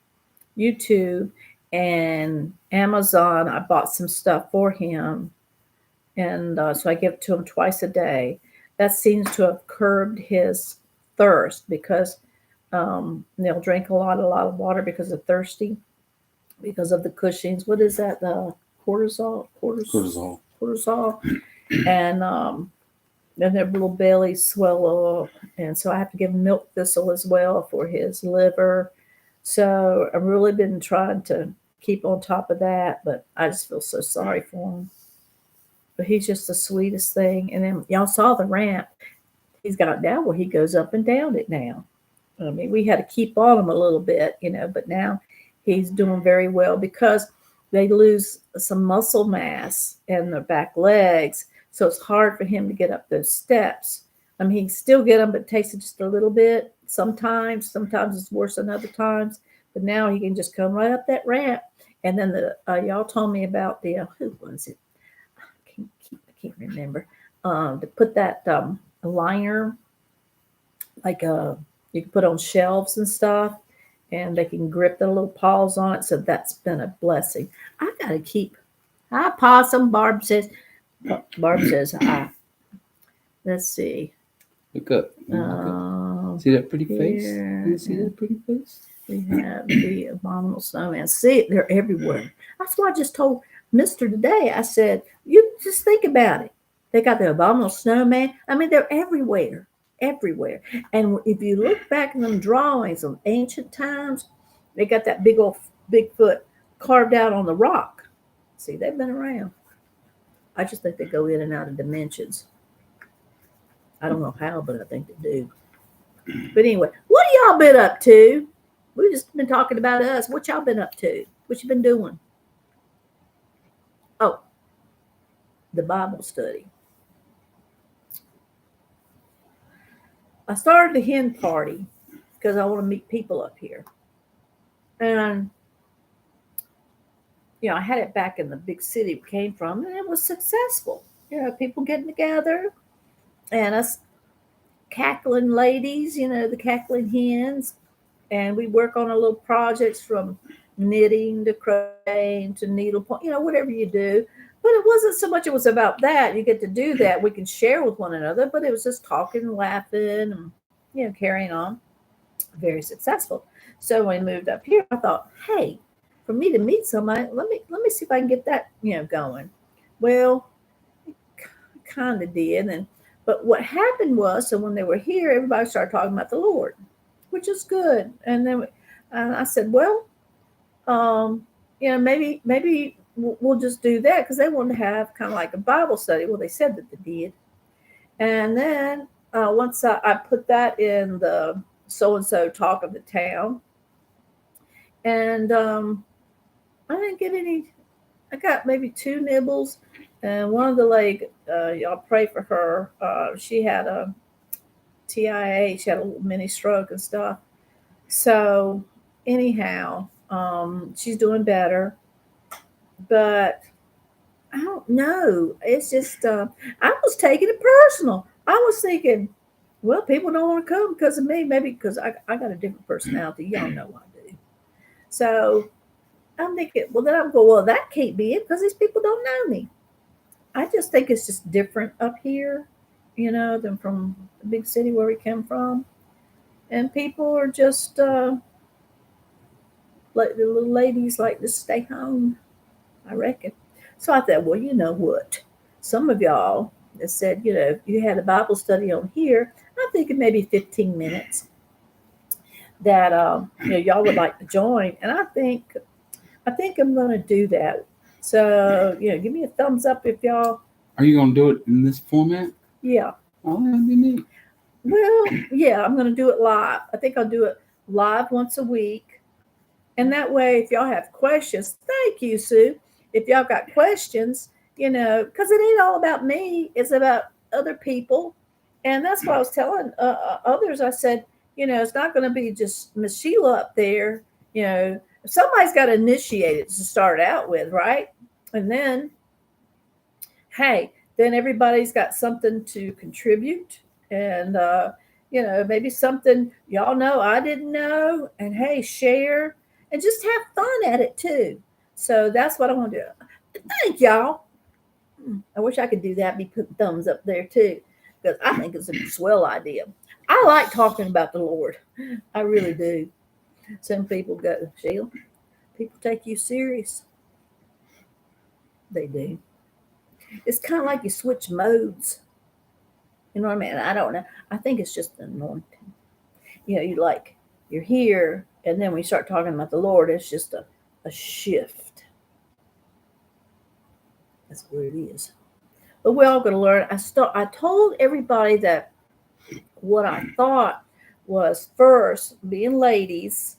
YouTube and Amazon. I bought some stuff for him, and so I give it to him twice a day. That seems to have curbed his thirst because they'll drink a lot of water because they're thirsty, because of the Cushing's. What is that? Cortisol. Cortisol. And then their little bellies swell up. And so I have to give him milk thistle as well for his liver. So I've really been trying to keep on top of that, but I just feel so sorry for him. But he's just the sweetest thing. And then y'all saw the ramp. He's got now where he goes up and down it now. I mean, we had to keep on him a little bit, but now he's doing very well because they lose some muscle mass in their back legs. So it's hard for him to get up those steps. I mean, he can still get them, but it takes just a little bit. Sometimes it's worse than other times. But now he can just come right up that ramp. And then y'all told me about who was it? I can't remember. To put that liner, like you can put on shelves and stuff, and they can grip the little paws on it. So that's been a blessing. I got to keep. Hi, Possum. Barb says hi. Let's see. Look up. See that pretty face? You see that pretty face? We have the abominable snowman. See, they're everywhere. That's why I just told Mr. today. I said, you just think about it. They got the abominable snowman. I mean, they're everywhere. Everywhere. And if you look back in them drawings of ancient times, they got that big old Bigfoot carved out on the rock. See, they've been around. I just think they go in and out of dimensions. I don't know how, but I think they do. But anyway, what have y'all been up to? We've just been talking about us. What y'all been up to? What you been doing? Oh, the Bible study. I started the hen party because I want to meet people up here. And, I had it back in the big city we came from, and it was successful. People getting together and us cackling ladies, the cackling hens. And we work on our little projects from knitting to crocheting to needlepoint, whatever you do. But it wasn't so much it was about that. You get to do that. We can share with one another, but it was just talking and laughing and, carrying on. Very successful. So when we moved up here, I thought, hey, for me to meet somebody, let me see if I can get that, going. Well, kind of did. But what happened was, so when they were here, everybody started talking about the Lord, which is good. And then I said, well, maybe we'll just do that because they wanted to have kind of like a Bible study. Well, they said that they did. And then once I put that in the so-and-so talk of the town, and I didn't get any. I got maybe 2 nibbles, and one of the leg. Y'all pray for her. She had a TIA. She had a little mini stroke and stuff. So anyhow, she's doing better, but I don't know. It's just I was taking it personal. I was thinking, well, people don't want to come because of me. Maybe because I got a different personality. Y'all know I do. So I'm thinking, well, then I'm going, well, that can't be it because these people don't know me. I just think it's just different up here, than from the big city where we came from. And people are just like the little ladies like to stay home, I reckon. So I thought, well, you know what? Some of y'all that said, if you had a Bible study on here, I'm thinking maybe 15 minutes that y'all would like to join. And I think I'm going to do that. So, give me a thumbs up if y'all. Are you going to do it in this format? Yeah. Oh, that'd be neat. Well, yeah, I'm going to do it live. I think I'll do it live once a week. And that way, if y'all have questions, thank you, Sue. If y'all got questions, because it ain't all about me. It's about other people. And that's what I was telling others. I said, it's not going to be just Miss Sheila up there. Somebody's got to initiate it to start out with, right? And then, hey, then everybody's got something to contribute. And, maybe something y'all know I didn't know. And, hey, share. And just have fun at it, too. So that's what I want to do. Thank y'all. I wish I could do that, be putting thumbs up there, too. Because I think it's a swell idea. I like talking about the Lord. I really do. Some people go, Sheila, people take you serious. They do. It's kind of like you switch modes. You know what I mean? I don't know. I think it's just the anointing. You're here, and then when you start talking about the Lord, it's just a shift. That's what it is. But we're all going to learn. I told everybody that what I thought was first, being ladies,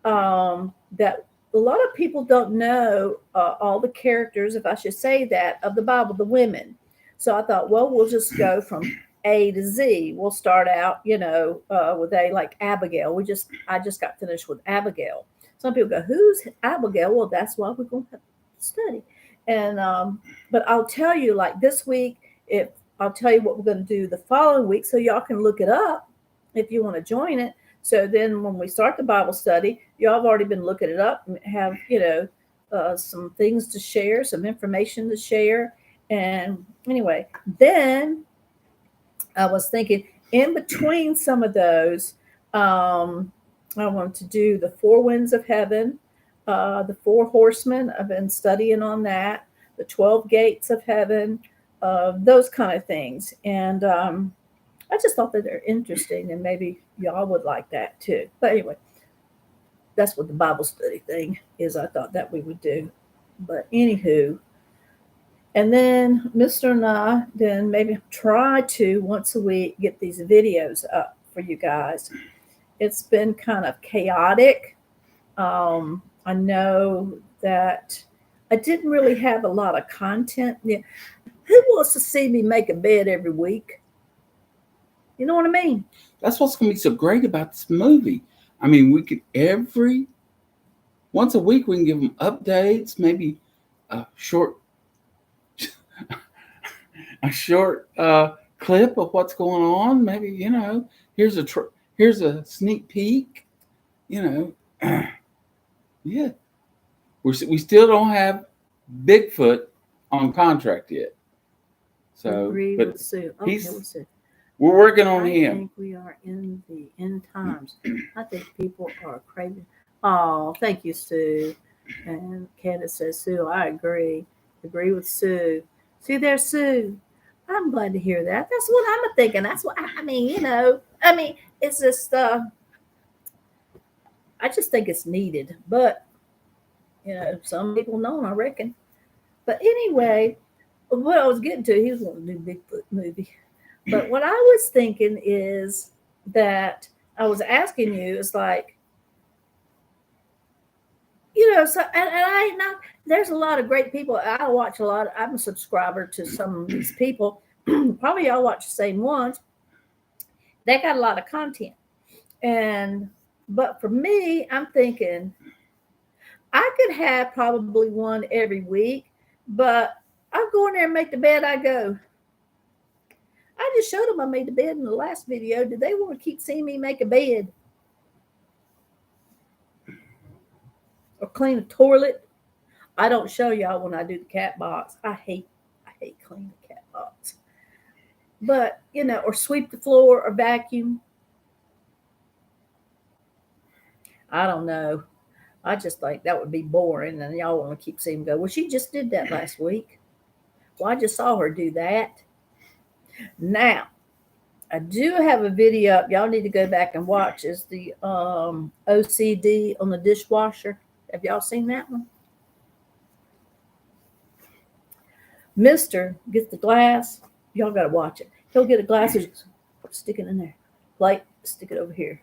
that a lot of people don't know all the characters, if I should say that, of the Bible, the women. So I thought, well, we'll just go from A to Z. We'll start out, with A, like Abigail. I just got finished with Abigail. Some people go, who's Abigail? Well, that's why we're going to have to study. And but I'll tell you, like this week, if I'll tell you what we're going to do the following week, so y'all can look it up if you want to join it. So then when we start the Bible study, y'all have already been looking it up and have, some things to share, some information to share. And anyway, then I was thinking in between some of those, I want to do the four winds of heaven, the four horsemen. I've been studying on that, the 12 gates of heaven, those kind of things. And I just thought that they're interesting, and maybe y'all would like that too. But anyway, that's what the Bible study thing is. I thought that we would do. But anywho, and then Mr. and I then maybe try to once a week get these videos up for you guys. It's been kind of chaotic. I know that I didn't really have a lot of content. Yeah. Who wants to see me make a bed every week? You know what I mean? That's what's going to be so great about this movie. I mean, we could once a week, we can give them updates, maybe a short clip of what's going on. Maybe, here's a sneak peek, yeah. We still don't have Bigfoot on contract yet. So, agree but with Sue. Okay, we're working on I him. think we are in the end times. I think people are craving. Oh, thank you, Sue. And Candace says, Sue, I agree. Agree with Sue. See there, Sue. I'm glad to hear that. That's what I'm thinking. That's what I mean, it's just I just think it's needed. But some people don't, I reckon. But anyway, what I was getting to, he was wanting to do Bigfoot movie. But what I was thinking is that I was asking you is like, so and I know there's a lot of great people. I watch a lot. I'm a subscriber to some of these people. Probably y'all watch the same ones. They got a lot of content. But for me, I'm thinking I could have probably one every week, but I'll go in there and make the bed. I go. I just showed them I made the bed in the last video. Do they want to keep seeing me make a bed? Or clean a toilet? I don't show y'all when I do the cat box. I hate cleaning the cat box. But, or sweep the floor or vacuum. I don't know. I just think that would be boring, and y'all want to keep seeing me go, well, she just did that last week. Well, I just saw her do that. Now, I do have a video up. Y'all need to go back and watch. Is the OCD on the dishwasher. Have y'all seen that one? Mister gets the glass. Y'all got to watch it. He'll get a glass, stick it in there. Plate, stick it over here.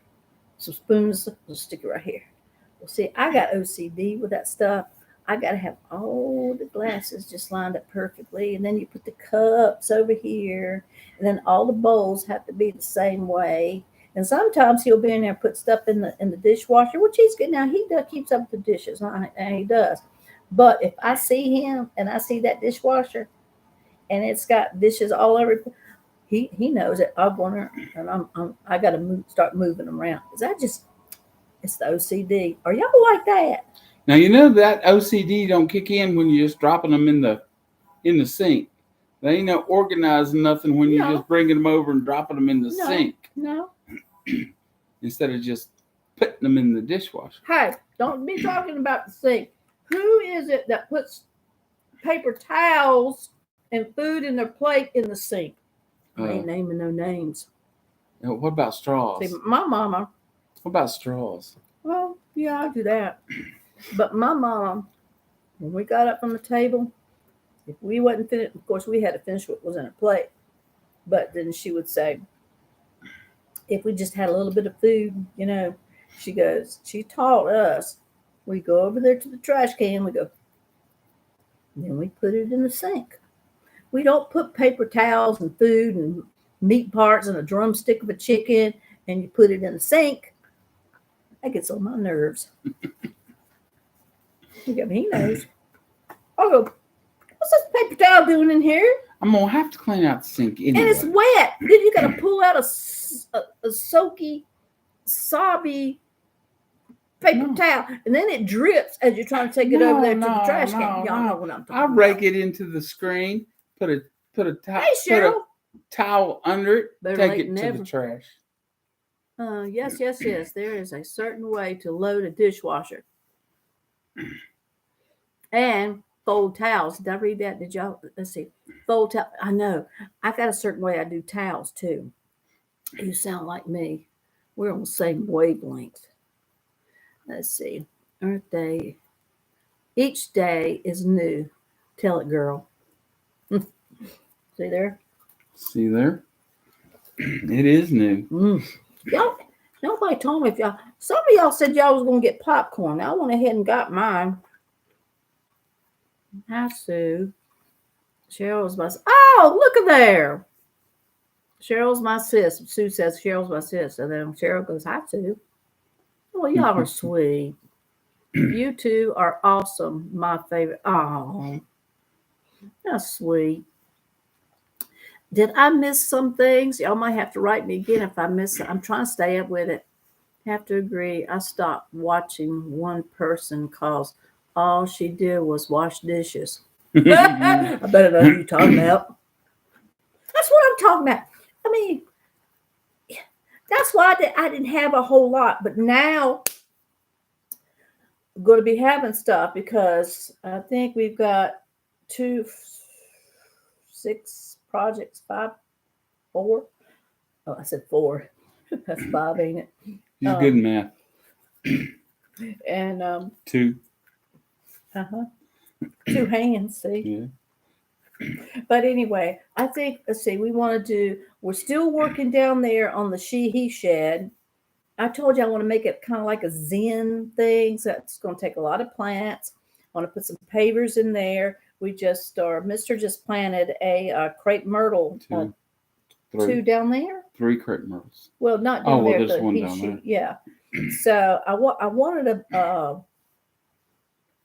Some spoons, we'll stick it right here. Well, see, I got OCD with that stuff. I got to have all the glasses just lined up perfectly. And then you put the cups over here. And then all the bowls have to be the same way. And sometimes he'll be in there and put stuff in the dishwasher, which he's good. Now, he keeps up with the dishes, and he does. But if I see him and I see that dishwasher and it's got dishes all over, he knows that I'm going to, and I got to start moving them around. It's the OCD. Are y'all like that? Now, that OCD don't kick in when you're just dropping them in the sink. They ain't no organizing nothing when you're just bringing them over and dropping them in the sink. No. Instead of just putting them in the dishwasher. Hey, don't be talking about the sink. Who is it that puts paper towels and food in their plate in the sink? I ain't naming no names. What about straws? See, my mama, What about straws? well, yeah, I do that. But my mom, when we got up from the table, if we wasn't finished, of course, we had to finish what was in a plate. But then she would say, if we just had a little bit of food, she goes, she taught us, we go over there to the trash can, we go, then we put it in the sink. We don't put paper towels and food and meat parts and a drumstick of a chicken and you put it in the sink. That gets on my nerves. He knows. I'll go, what's this paper towel doing in here? I'm gonna have to clean out the sink anyway. And it's wet. Then you got to pull out a soaky, sobby paper towel, and then it drips as you're trying to take it over there to the trash can. Y'all know what I'm talking about. I rake it into the screen, put a towel under it, Better take late it than to never. the trash. Yes. There is a certain way to load a dishwasher. And fold towels. Did I read that? Did y'all? Let's see. Fold towel. I know. I got a certain way I do towels too. You sound like me. We're on the same wavelength. Let's see. Earth Day. Each day is new. Tell it, girl. See there? See there? It is new. Y'all, nobody told me if y'all. Some of y'all said y'all was gonna get popcorn. I went ahead and got mine. Hi, Sue. Cheryl's my. Oh, look at there. Cheryl's my sis. Sue says Cheryl's my sis, and then Cheryl goes, "Hi, Sue." Well, y'all are sweet. You two are awesome. My favorite. Oh, that's sweet. Did I miss some things? Y'all might have to write me again if I miss it. I'm trying to stay up with it. Have to agree. I stopped watching one person because all she did was wash dishes. I better know who you're talking about. That's what I'm talking about. I mean, that's why I didn't have a whole lot. But now I'm going to be having stuff because I think we've got 6 projects, 4. Oh, I said 4. That's 5, ain't it? She's good in math. And 2. 2 hands, see? Yeah. But anyway, I think, let's see, we're still working down there on the he shed. I told you I want to make it kind of like a Zen thing. So it's going to take a lot of plants. I want to put some pavers in there. Mr. just planted a crepe myrtle. 2 down there? 3 crepe myrtles. Well, not down there. There's one down there. Yeah. So I wanted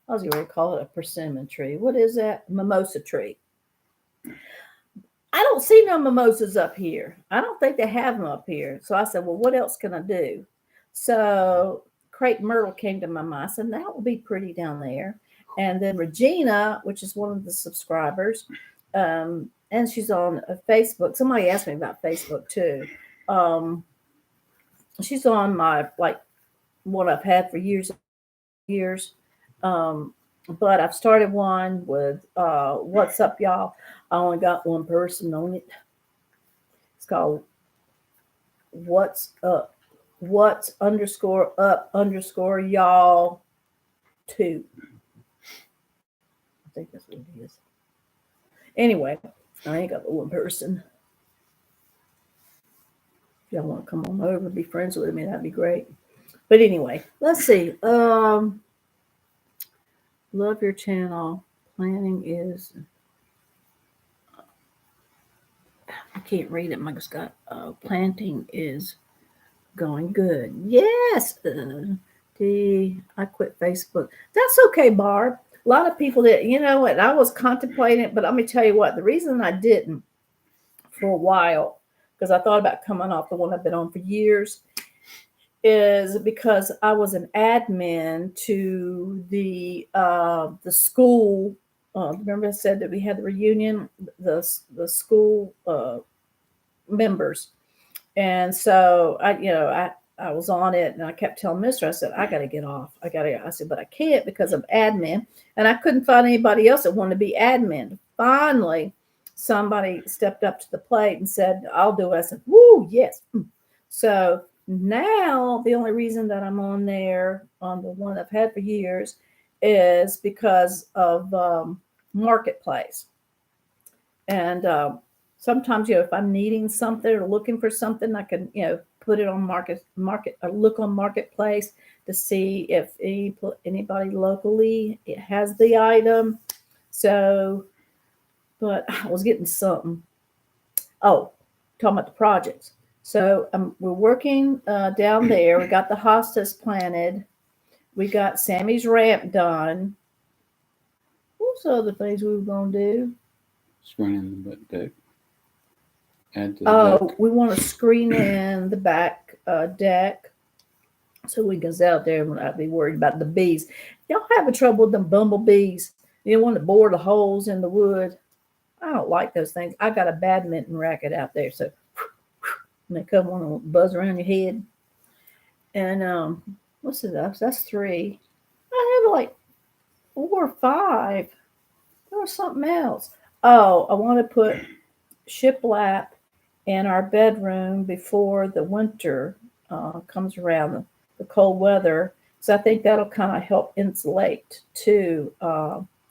I was going to call it a persimmon tree. What is that? Mimosa tree. I don't see no mimosas up here. I don't think they have them up here. So I said, well, what else can I do? So crepe myrtle came to my mind. I said, that would be pretty down there. And then Regina, which is one of the subscribers, and she's on Facebook. Somebody asked me about Facebook too. She's on my, what I've had for years. But I've started one with What's Up, Y'all. I only got one person on it. It's called What's Up, What's _up_ y'all 2. I think that's what it is. Anyway, I ain't got the one person. If y'all want to come on over and be friends with me, that'd be great. But anyway, let's see. Love your channel. Planning is. I can't read it. I just got planting is going good. Yes. I quit Facebook. That's okay, Barb. A lot of people that, what, I was contemplating it, but let me tell you what, the reason I didn't for a while, because I thought about coming off the one I've been on for years, is because I was an admin to the school. Remember I said that we had the reunion, the school members. And so I was on it and I kept telling Mr. I said, I got to get off. I said, but I can't because I'm admin. And I couldn't find anybody else that wanted to be admin. Finally, somebody stepped up to the plate and said, I'll do it. I said, woo, yes. So now the only reason that I'm on there, on the one I've had for years, is because of Marketplace. And sometimes, if I'm needing something or looking for something, I can, put it on look on Marketplace to see if anybody locally has the item. So, but I was getting something. Oh, talking about the projects. So we're working down there. We got the hostas planted. We got Sammy's ramp done. What's the other things we were going to do? Screening the deck. Add to the deck. We want to screen in the back deck so we can sit out there and not be worried about the bees. Y'all having trouble with them bumblebees? You want to bore the holes in the wood? I don't like those things. I got a badminton racket out there, so and they come on and buzz around your head. And what's it? That's 3. I have like 4 or 5. There was something else. Oh, I want to put shiplap in our bedroom before the winter comes around, the cold weather. So I think that'll kind of help insulate too,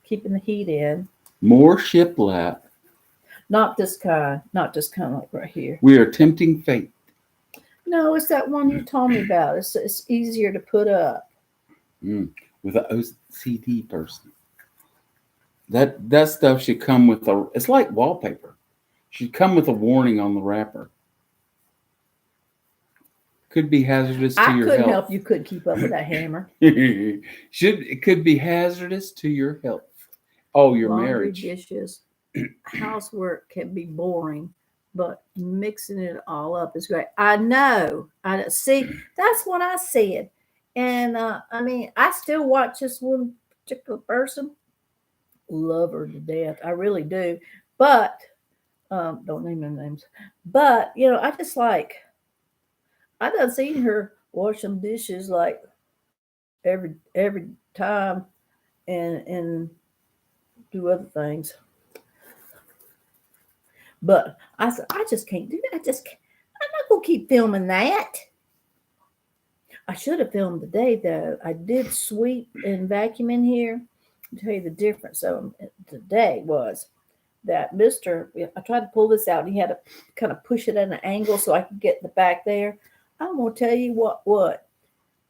keeping the heat in. More shiplap. Not this kind like right here. We are tempting fate. No, it's that one you told me about. It's easier to put up. With an OCD person. That stuff should come with it's like wallpaper. Should come with a warning on the wrapper. Could be hazardous to your health. I couldn't help you couldn't keep up with that hammer. It could be hazardous to your health. Oh, your laundry, marriage. Dishes, housework can be boring, but mixing it all up is great. I know. I see. That's what I said. And I still watch this one particular person. Love her to death. I really do. But don't name their names. But I just I done seen her wash some dishes like every time and do other things. But I said, I just can't do that. I'm not gonna keep filming that. I should have filmed today though. I did sweep and vacuum in here. I'll tell you the difference of today was that I tried to pull this out and he had to kind of push it at an angle so I could get the back there. I'm gonna tell you what.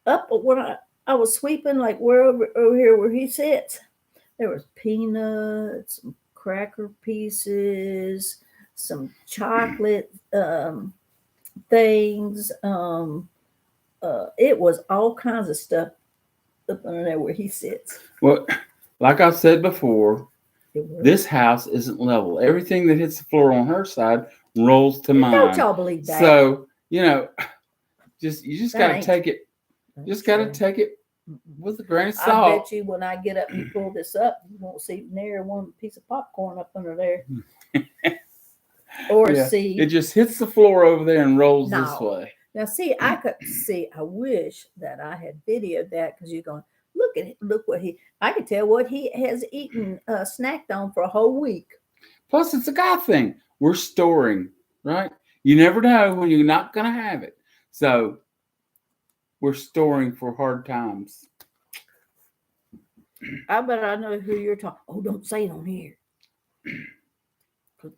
Up when I was sweeping, like over here where he sits, there was peanuts, some cracker pieces, some chocolate things. It was all kinds of stuff up under there where he sits. Well, like I said before, this house isn't level. Everything that hits the floor on her side rolls to mine. Don't y'all believe that? So, you just got to take it. Just got to take it with a grain of salt. I bet you when I get up and you pull this up, you won't see near one piece of popcorn up under there. Or see. It just hits the floor over there and rolls this way. Now, see, I wish that I had videoed that because you're going, look what I could tell what he has eaten, snacked on for a whole week. Plus, it's a guy thing. We're storing, right? You never know when you're not going to have it. So, we're storing for hard times. I bet I know who you're talking. Oh, don't say it on here.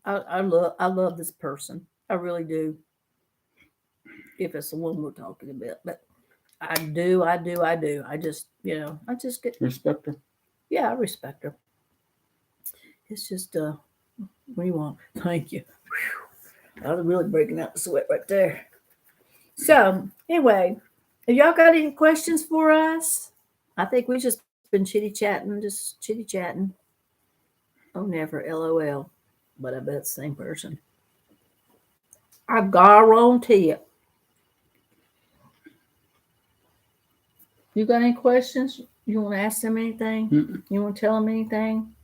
I love this person. I really do. If it's the one we're talking about, but I do. I just, I just get respect her. Yeah, I respect her. It's just, what do you want? Thank you. Whew. I was really breaking out the sweat right there. So anyway, have y'all got any questions for us? I think we've just been chitty chatting. Oh, never LOL. But I bet it's the same person. I guarantee it. You got any questions? You want to ask them anything? Mm-mm. You want to tell them anything?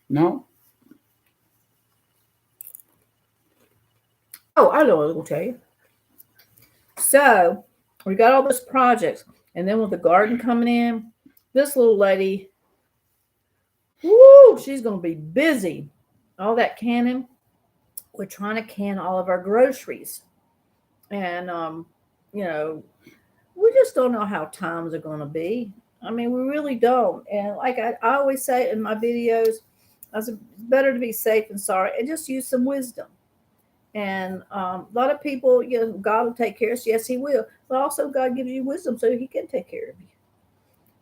No. Oh, I know what I was going to tell you. So, we got all those projects. And then with the garden coming in, this little lady, woo, she's going to be busy. all that canning, we're trying to can all of our groceries. And, you know, we just don't know how times are going to be. I mean, we really don't. And like I always say in my videos, I said, it's better to be safe than sorry and just use some wisdom. And a lot of people, you know, God will take care of us. Yes, He will. But also, God gives you wisdom so He can take care of you.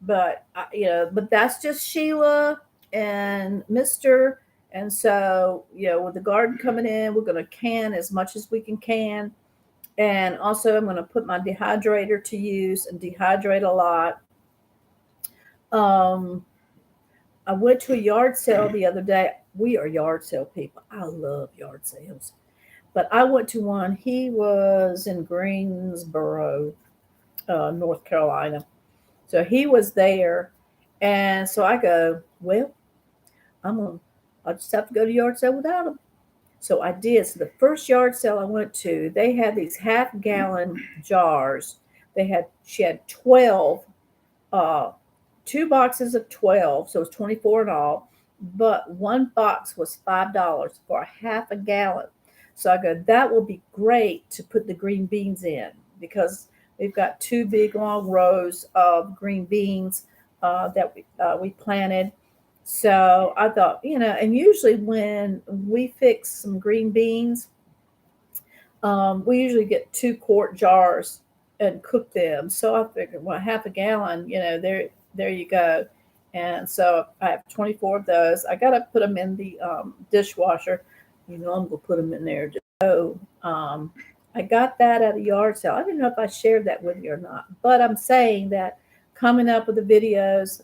But, you know, but that's just Sheila and Mr. And so, you know, with the garden coming in, we're going to can as much as we can. And also, I'm going to put my dehydrator to use and dehydrate a lot. Um, I went to a yard sale the other day. We are yard sale people. I love yard sales. But I went to one. He was in Greensboro, North Carolina. So he was there. And so I go, well, I'll just have to go to yard sale without him. So I did. So the first yard sale I went to, they had these half-gallon jars. She had 12, uh, 2 boxes of 12, so it was 24 in all. But one box was $5 for a half a gallon. So I go, that will be great to put the green beans in because we've got two big long rows of green beans that we planted. So I thought, you know, and usually when we fix some green beans, we usually get 2 quart jars and cook them. So I figured, well, half a gallon, you know, there you go. And so I have 24 of those. I got to put them in the dishwasher. You know, I'm going to put them in there. So I got that at a yard sale. I didn't know if I shared that with you or not, but I'm saying that coming up with the videos,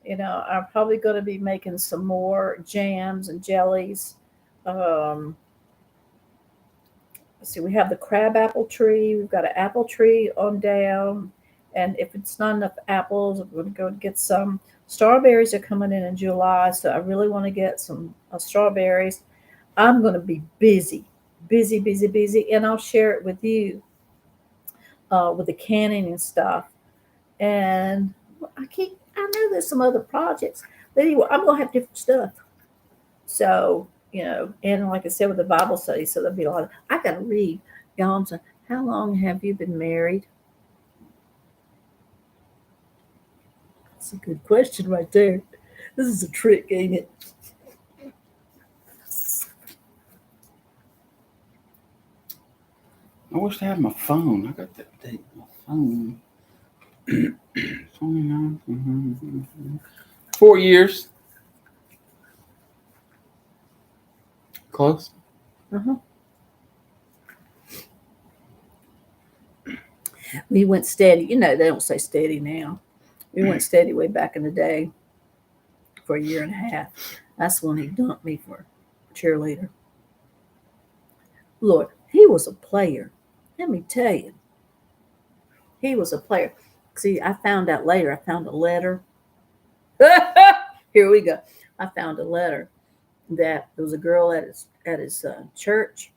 you know, I'm probably going to be making some more jams and jellies. Um, let's see, we have the crab apple tree. We've got an apple tree on down. And if it's not enough apples, we're going to go get some. Strawberries are coming in July, so I really want to get some strawberries. I'm going to be busy, busy, busy, busy, and I'll share it with you with the canning and stuff. And I know there's some other projects, but anyway, I'm going to have different stuff. So, you know, and like I said, with the Bible study, so there'll be a lot I got to read. Y'all, I'm saying, how long have you been married? That's a good question right there. This is a trick, ain't it? I wish I had my phone. I got that date on my phone. 29. 4 years. Close. Uh-huh. We went steady. You know, they don't say steady now. We went steady way back in the day for a year and a half. That's when he dumped me for cheerleader. Lord, he was a player. Let me tell you, he was a player. See, I found out later. I found a letter. Here we go. I found a letter that there was a girl at his church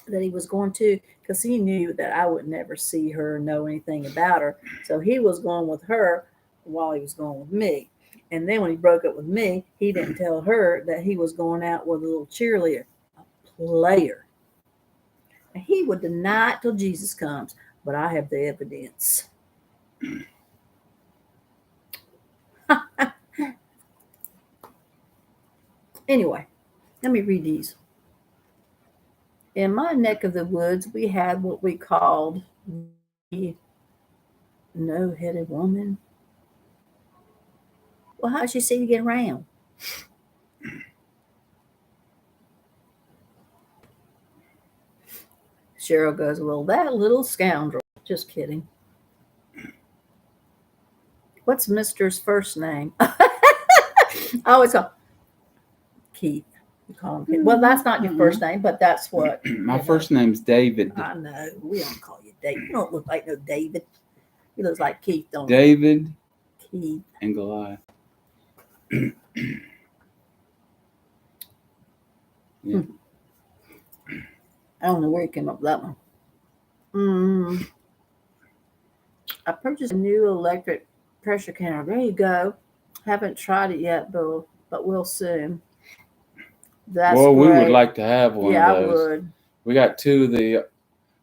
that he was going to because he knew that I would never see her, know anything about her. So he was going with her while he was going with me. And then when he broke up with me, he didn't tell her that he was going out with a little cheerleader, a player. And he would deny it till Jesus comes, but I have the evidence. Anyway, let me read these. In my neck of the woods, we had what we called the no-headed woman. Well, how'd she see you get around? Cheryl goes, well, that little scoundrel. Just kidding. What's Mr.'s first name? I always call Keith. You call him Keith. Well, that's not your first name, but that's what. My first name's David. I know. We don't call you David. You don't look like no David. He looks like Keith, don't David Keith. and Goliath. Yeah. I don't know where he came up with that one. I purchased a new electric pressure canner. There you go. Haven't tried it yet, but will soon. That's Well, we would great. like to have one Yeah, of I those. would. We got two of the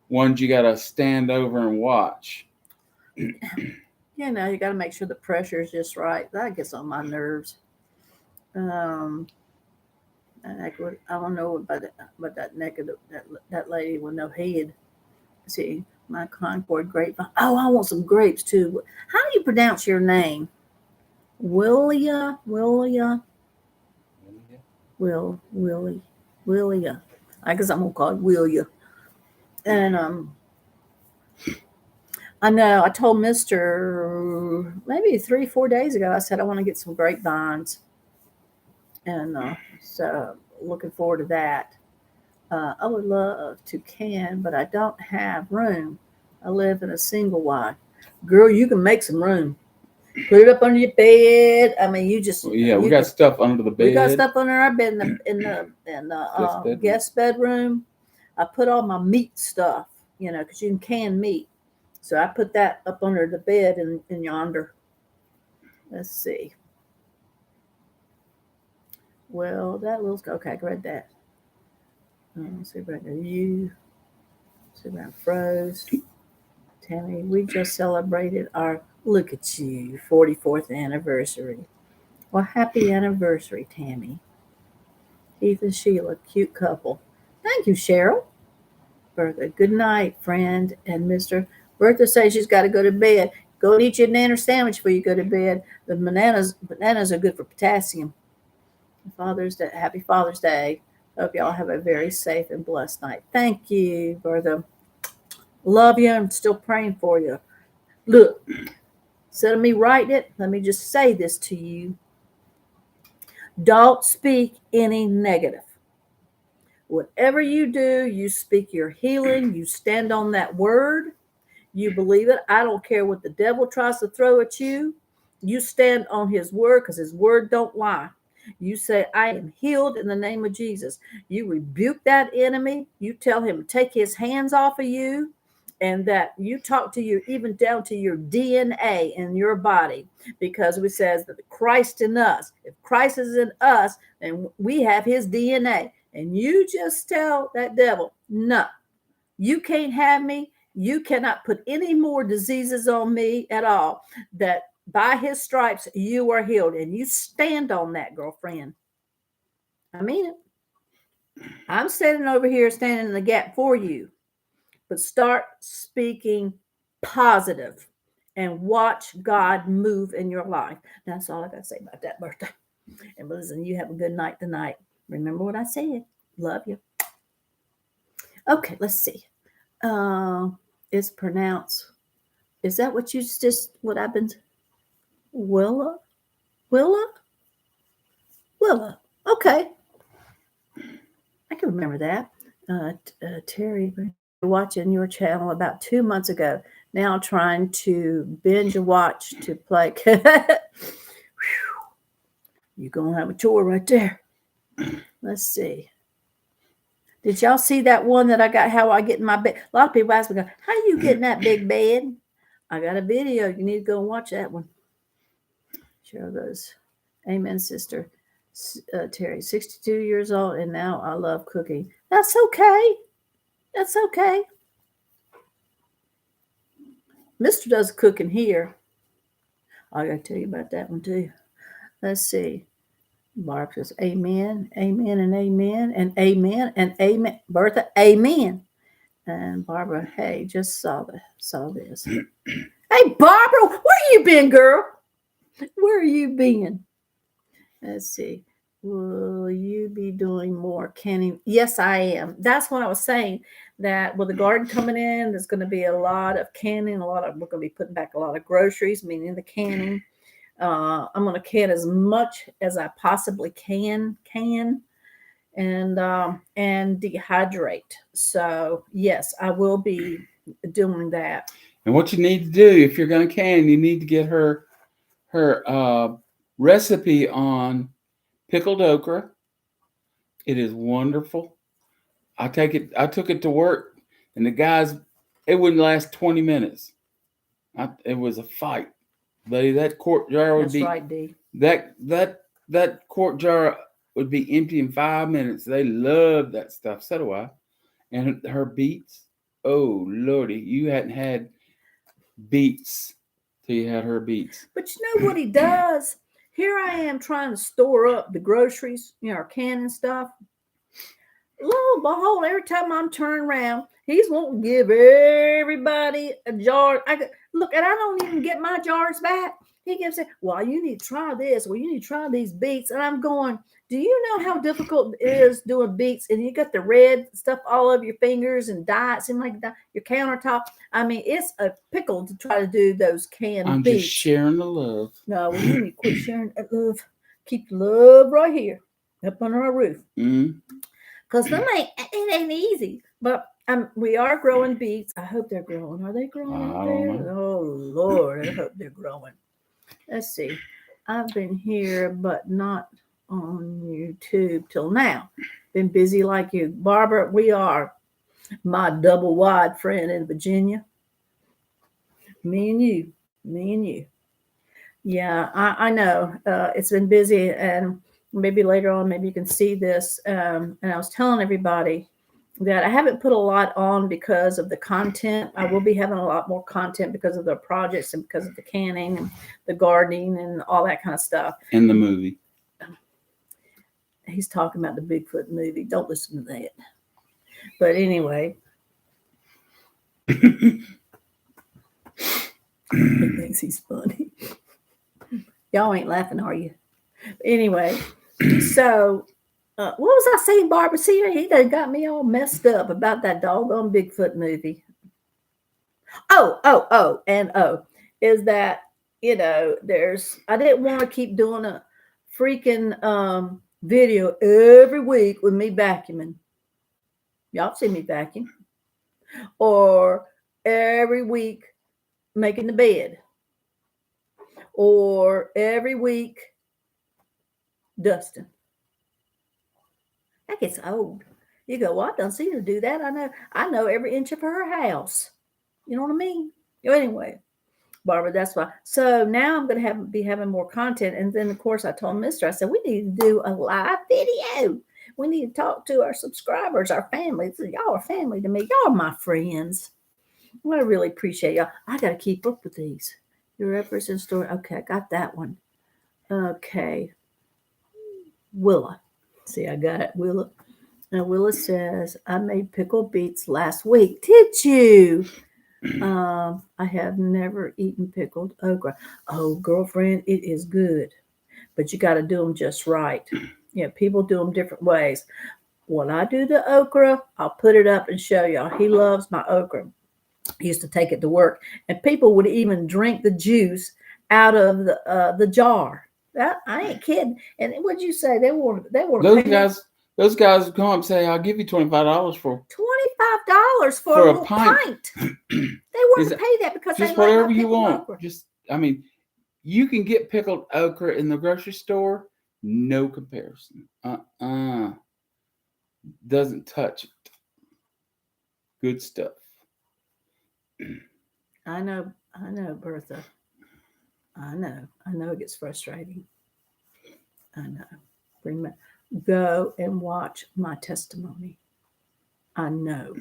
ones you got to stand over and watch. You know, you got to make sure the pressure is just right. That gets on my nerves. Um, I don't know about that negative that lady with no head. See, my Concord grapevine. Oh, I want some grapes too. How do you pronounce your name? Willia, Willia. I guess I'm gonna call it Willia. And I know I told Mister maybe 3 4 days ago. I said I want to get some grapevines, and so looking forward to that. I would love to can, but I don't have room. I live in a single wide. Girl, you can make some room. Put it up under your bed. I mean, you just Yeah, we you got can. stuff under the We got bed. stuff under our bed in the Guest bedroom. guest bedroom. I put all my meat stuff, you know, because you can meat. So I put that up under the bed in yonder. Let's see. Well, that little okay. I read that. Let's see right there. You see around froze. Tammy, we just celebrated our look at you 44th anniversary. Well, happy anniversary, Tammy. Keith and Sheila, cute couple. Thank you, Cheryl. Bertha, good night, friend. And Mr. Bertha says she's got to go to bed. Go and eat your banana sandwich before you go to bed. The bananas are good for potassium. Happy Father's Day. Hope y'all have a very safe and blessed night. Thank you, Bertha. Love you. I'm still praying for you. Look, instead of me writing it, let me just say this to you. Don't speak any negative. Whatever you do, you speak your healing. You stand on that word. You believe it. I don't care what the devil tries to throw at you. You stand on his word because his word don't lie. You say, I am healed in the name of Jesus. You rebuke that enemy. You tell him to take his hands off of you, and that you talk to you even down to your DNA in your body, because it says that Christ in us. If Christ is in us, then we have his DNA. And you just tell that devil, no, you can't have me. You cannot put any more diseases on me at all. That by his stripes you are healed. And you stand on that, girlfriend. I mean it. I'm standing over here standing in the gap for you. But start speaking positive and watch God move in your life. That's all I got to say about that, Bertha. And listen, you have a good night tonight. Remember what I said. Love you. Okay, let's see. It's pronounced. Is that what you just what I've been? Willa, Willa, Willa. Okay, I can remember that. Terry, watching your channel about 2 months ago. Now trying to binge watch to play. You're gonna have a chore right there. Let's see. Did y'all see that one that I got? How I get in my bed? A lot of people ask me, "How do you get in that big bed?" I got a video. You need to go and watch that one. Cheryl goes, amen, sister. Terry, 62 years old, and now I love cooking. That's okay. That's okay. Mr. does cooking here. I got to tell you about that one too. Let's see. Barb says, amen, amen, and amen, and amen, and amen. Bertha, amen. And Barbara, hey, just saw this. Hey, Barbara, where you been, girl? Where you been? Let's see. Will you be doing more canning? Yes, I am. That's what I was saying. That with the garden coming in, there's going to be a lot of canning. We're going to be putting back a lot of groceries, meaning the canning. I'm going to can as much as I possibly can, and dehydrate. So yes, I will be doing that. And what you need to do if you're going to can, you need to get her recipe on pickled okra. It is wonderful. I took it to work, and the guys, it wouldn't last 20 minutes. It was a fight, buddy. That quart jar would That's be right, D. that quart jar would be empty in 5 minutes. They love that stuff. So do I. And her beets. Oh, Lordy, you hadn't had beets till you had her beets. But you know what he does? Here I am trying to store up the groceries, our can and stuff. Lo and behold, every time I'm turning around, he's wanting to give everybody a jar. Look, and I don't even get my jars back. He gives it, well, you need to try this. Well, you need to try these beets. And I'm going, do you know how difficult it is doing beets? And you got the red stuff all over your fingers and dye. It seems like your countertop. I mean, it's a pickle to try to do those canned I'm beets. just sharing the love. No, well, you need to quit sharing that love. Keep the love right here, up under our roof. Mm-hmm. Because it ain't easy. But we are growing beets. I hope they're growing. Are they growing out there? Oh, Lord, I hope they're growing. Let's see. I've been here, but not on YouTube till now. Been busy like you. Barbara, we are my double wide friend in Virginia. Me and you. Yeah, I know. It's been busy, and maybe later on, maybe you can see this. And I was telling everybody that I haven't put a lot on because of the content. I will be having a lot more content because of the projects and because of the canning and the gardening and all that kind of stuff. And the movie. He's talking about the Bigfoot movie. Don't listen to that. But anyway. He thinks he's funny. Y'all ain't laughing, are you? Anyway, so what was I saying, Barbara? See, he done got me all messed up about that doggone Bigfoot movie. Is that, I didn't want to keep doing a freaking video every week with me vacuuming. Y'all see me vacuum. Or every week making the bed. Or every week dusting. That gets old. You go, well, I done seen her do that. I know every inch of her house. You know what I mean? Anyway, Barbara, that's why. So now I'm going to be having more content. And then, of course, I told Mister, I said, we need to do a live video. We need to talk to our subscribers, our family. Y'all are family to me. Y'all are my friends. Well, I really appreciate y'all. I got to keep up with these. Your efforts in story. Okay, I got that one. Okay. Willa. See, I got it. Willa. Now, Willa says, I made pickled beets last week. Did you? I have never eaten pickled okra. Oh, girlfriend, it is good. But you got to do them just right. People do them different ways. When I do the okra, I'll put it up and show y'all. He loves my okra. He used to take it to work. And people would even drink the juice out of the jar. That I ain't kidding. And what'd you say? They were those guys would come up and say, I'll give you $25 for $25 for a pint. They want to pay that because just they like whatever you want. Okra. You can get pickled okra in the grocery store. No comparison. Doesn't touch it. Good stuff. I know, Bertha. I know it gets frustrating. I know. Go and watch my testimony. I know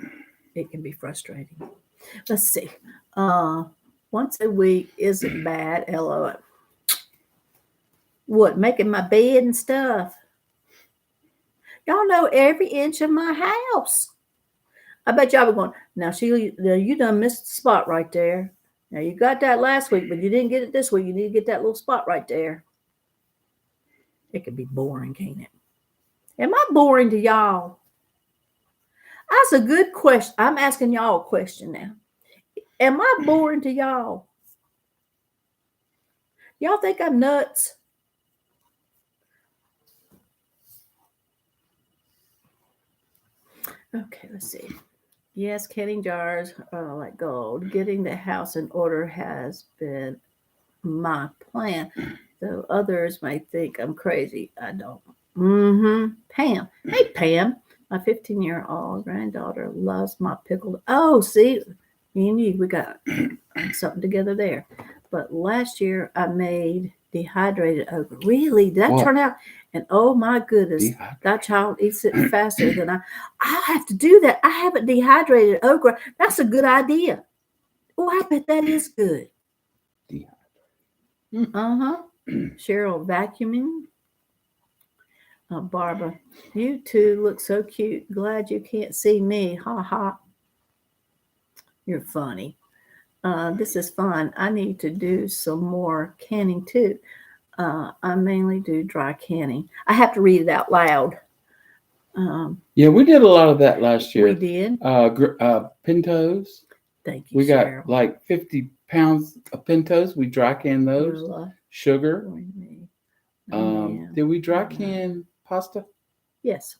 it can be frustrating. Let's see. Once a week isn't bad. LOL. What, making my bed and stuff? Y'all know every inch of my house. I bet y'all were going, now, Sheila, you done missed the spot right there. Now, you got that last week, but you didn't get it this week. You need to get that little spot right there. It can be boring, can't it? Am I boring to y'all? That's a good question. I'm asking y'all a question now. Am I boring to y'all? Y'all think I'm nuts? Okay, let's see. Yes, canning jars are like gold. Getting the house in order has been my plan, though others might think I'm crazy. I don't. Pam. Hey, Pam. My 15-year-old granddaughter loves my pickled. Oh, see, me and you, we got something together there. But last year I made Dehydrated okra. Really? Did that What? turn out? And oh my goodness, Dehydrated. that child eats it faster than I'll have to do that. I haven't dehydrated okra. That's a good idea. Oh, I bet that is good. Uh-huh. Cheryl vacuuming. Barbara, you two look so cute. Glad you can't see me. Ha ha. You're funny. This is fun. I need to do some more canning too. I mainly do dry canning. I have to read it out loud. Yeah, we did a lot of that last year. We did. Pintos. Thank you, We got Cheryl. like 50 pounds of pintos. We dry can those. Lula, Sugar. join me. Did we dry can pasta? Yes.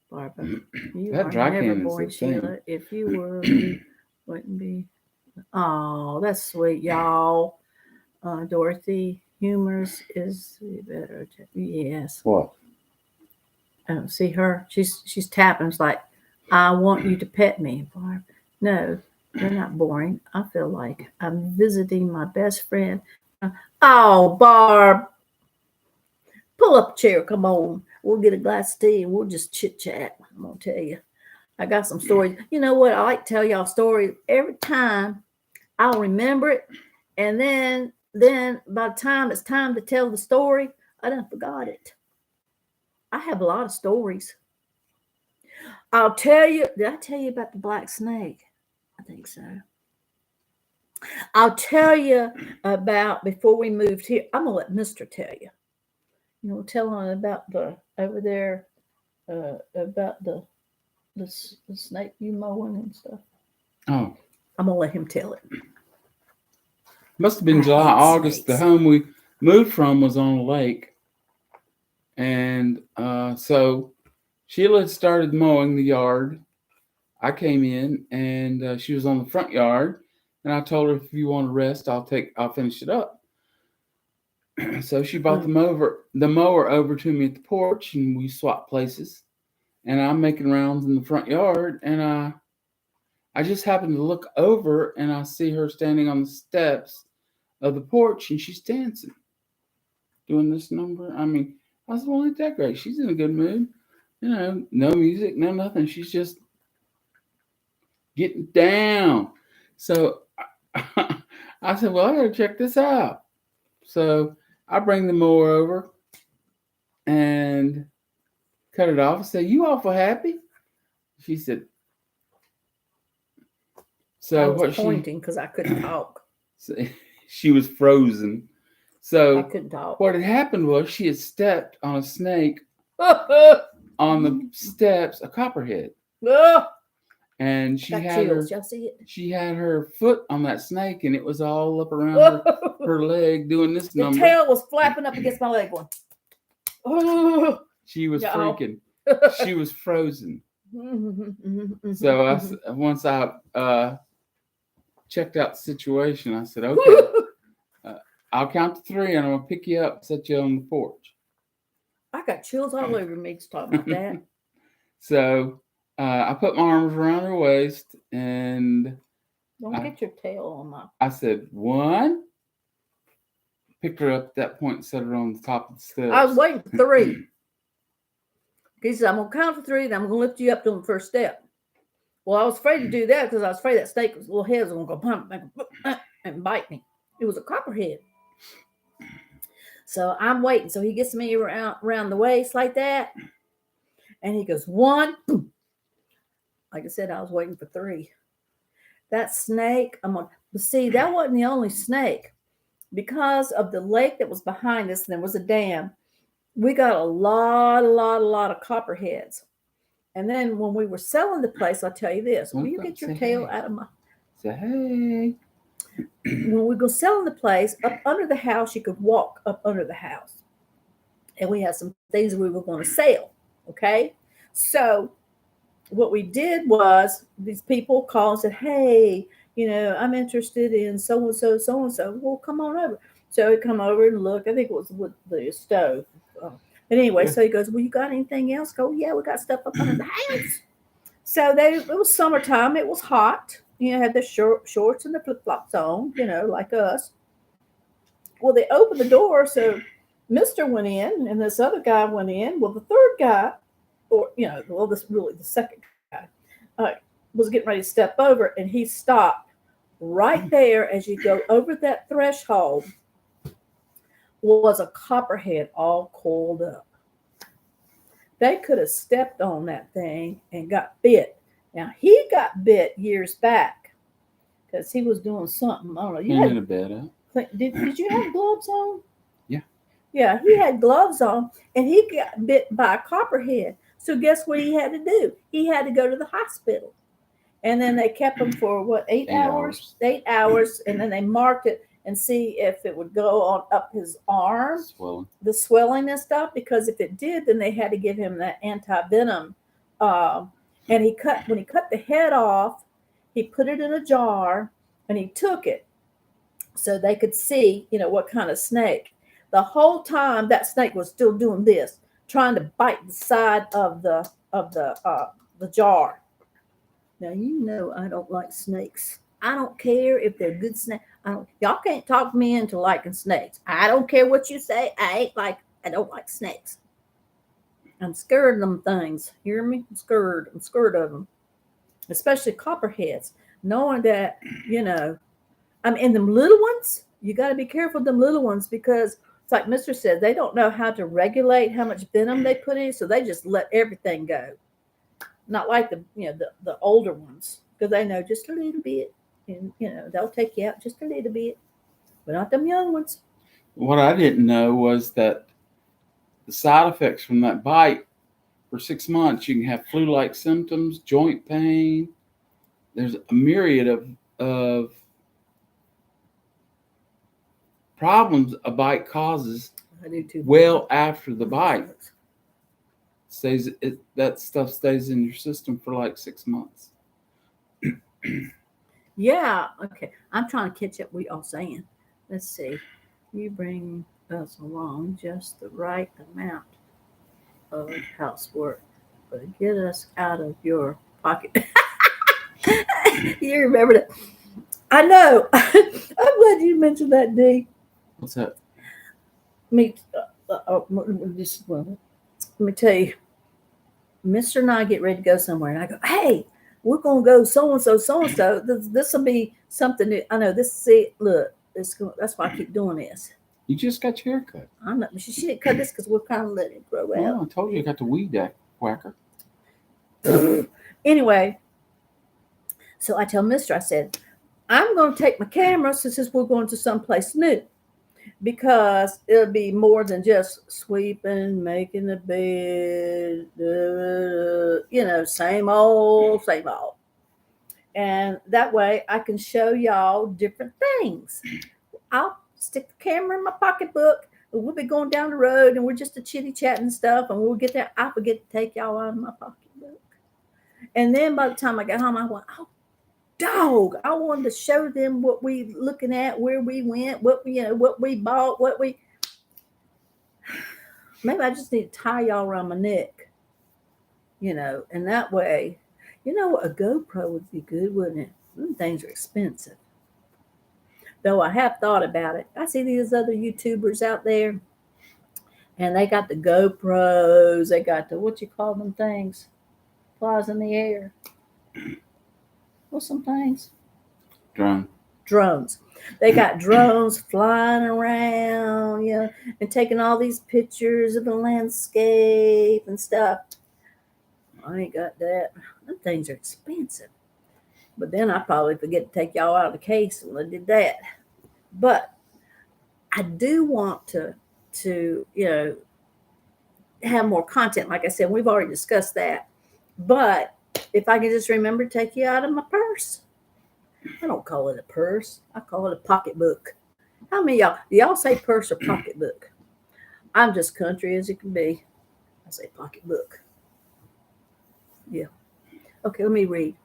Barbara, you That are dry never can is boring, the thing. Sheila. If you were, we wouldn't be. Oh, that's sweet, y'all. Dorothy, humors is better. Yes. What? See her? She's tapping. It's like, I want you to pet me, Barb. No, you're not boring. I feel like I'm visiting my best friend. Oh, Barb, pull up a chair. Come on. We'll get a glass of tea and we'll just chit chat. I'm gonna tell you. I got some stories. You know what? I like to tell y'all stories every time. I'll remember it, and then by the time it's time to tell the story, I done forgot it. I have a lot of stories. I'll tell you. Did I tell you about the black snake? I think so. I'll tell you about before we moved here. I'm gonna let Mister tell you. You know, tell him about the over there, about the snake you mowing and stuff. Oh, I'm gonna let him tell it. must have been I July, hate August. snakes. The home we moved from was on a lake. And so Sheila had started mowing the yard. I came in and she was on the front yard. And I told her, if you want to rest, I'll finish it up. So she brought the mower over to me at the porch, and we swapped places. And I'm making rounds in the front yard, and I just happened to look over, and I see her standing on the steps of the porch, and she's dancing, doing this number. I mean, I was well, ain't that great? She's in a good mood. You know, no music, no nothing. She's just getting down. So I said, well, I gotta check this out. So I bring the mower over and cut it off. I said, you awful happy? She said, so I was what pointing because I couldn't talk. she was frozen. I So couldn't talk. what had happened was she had stepped on a snake on the steps, a copperhead. And she Got had chills. Y'all see it? she had her foot on that snake, and it was all up around her leg doing this The number. tail was flapping up against my leg going. She was Uh-oh. freaking. She was frozen. So once I checked out the situation, I said, okay, I'll count to 3 and I'm going to pick you up and set you on the porch. I got chills all over me to talk about that. So I put my arms around her waist and Don't get your tail on my. I said, 1. Picked her up at that point and set her on the top of the steps. I was waiting for 3. He said, I'm going to count to 3 and I'm going to lift you up to the first step. Well, I was afraid to do that because I was afraid that snake's little head was going to go pump and bite me. It was a copperhead. So I'm waiting. So he gets me around the waist like that. And he goes, 1. Boom. Like I said, I was waiting for 3. That snake, but see, that wasn't the only snake. Because of the lake that was behind us, and there was a dam, we got a lot of copperheads. And then when we were selling the place, I'll tell you this. Will you get your tail out of my... Say, hey. When we go selling the place, up under the house, you could walk up under the house. And we had some things we were going to sell, okay? So what we did was these people called and said, hey, you know, I'm interested in so-and-so, so-and-so. Well, come on over. So he come over and look. I think it was with the stove. But anyway, so he goes, well, you got anything else? Go, yeah, we got stuff up under the house. So it was summertime. It was hot. You know, had the shorts and the flip-flops on, you know, like us. well, they opened the door, so Mister went in, and this other guy went in. Well, the third guy, or this really the second guy, was getting ready to step over, and he stopped right there as you go over that threshold. Was a copperhead all coiled up. They could have stepped on that thing and got bit. Now he got bit years back because he was doing something. I don't know. You In had a bed up. did you have gloves on? Yeah. Yeah, he had gloves on, and he got bit by a copperhead. So guess what he had to do? He had to go to the hospital, and then they kept him for what 8 hours? 8 hours, and then they marked it and see if it would go on up his arm, the swelling and stuff. Because if it did, then they had to give him that anti-venom. And when he cut the head off, he put it in a jar and he took it so they could see, what kind of snake. The whole time that snake was still doing this, trying to bite the side of the jar. Now I don't like snakes. I don't care if they're good snakes. Y'all can't talk me into liking snakes. I don't care what you say. I don't like snakes. I'm scared of them things. Hear me? I'm scared of them. Especially copperheads. Knowing that, and them little ones, you got to be careful of them little ones, because it's like Mr. said, they don't know how to regulate how much venom they put in, so they just let everything go. Not like the older ones, because they know just a little bit, and they'll take you out just a little bit, but not them young ones. What I didn't know was that the side effects from that bite, for 6 months, you can have flu-like symptoms, joint pain. There's a myriad of problems a bite causes. I do too. Well, after the bite, that stuff stays in your system for like 6 months. Yeah. Okay. I'm trying to catch up what y'all saying. Let's see. You bring us along just the right amount of housework, but get us out of your pocket. You remember that? I know. I'm glad you mentioned that, Dee. What's that? Let me tell you, Mr. and I get ready to go somewhere, and I go, hey, we're going to go so-and-so. This will be something that I know. Look, that's why I keep doing this. You just got your hair cut. I'm not, she didn't cut this because we're kind of letting it grow out. Well, I told you I got the weed whacker. Anyway, so I tell Mr. I said, I'm going to take my camera since we're going to someplace new, because it'll be more than just sweeping, making the bed, same old. And that way I can show y'all different things. I'll stick the camera in my pocketbook, and we'll be going down the road, and we're just a chitty chatting stuff, and we'll get there. I forget to take y'all out of my pocketbook. And then by the time I got home, I went, oh, dog, I wanted to show them what we looking at, where we went, what we bought, maybe I just need to tie y'all around my neck, and that way, a GoPro would be good, wouldn't it? Them things are expensive. Though I have thought about it. I see these other YouTubers out there, and they got the GoPros, they got the, what you call them things? Flies in the air. What's some things? Drones. They got drones flying around, and taking all these pictures of the landscape and stuff. I ain't got that. Them things are expensive. But then I probably forget to take y'all out of the case when I did that. But I do want to have more content. Like I said, we've already discussed that. But if I can just remember to take you out of my purse. I don't call it a purse. I call it a pocketbook. How many of y'all, do y'all say purse or pocketbook? I'm just country as it can be. I say pocketbook. Yeah. Okay, let me read.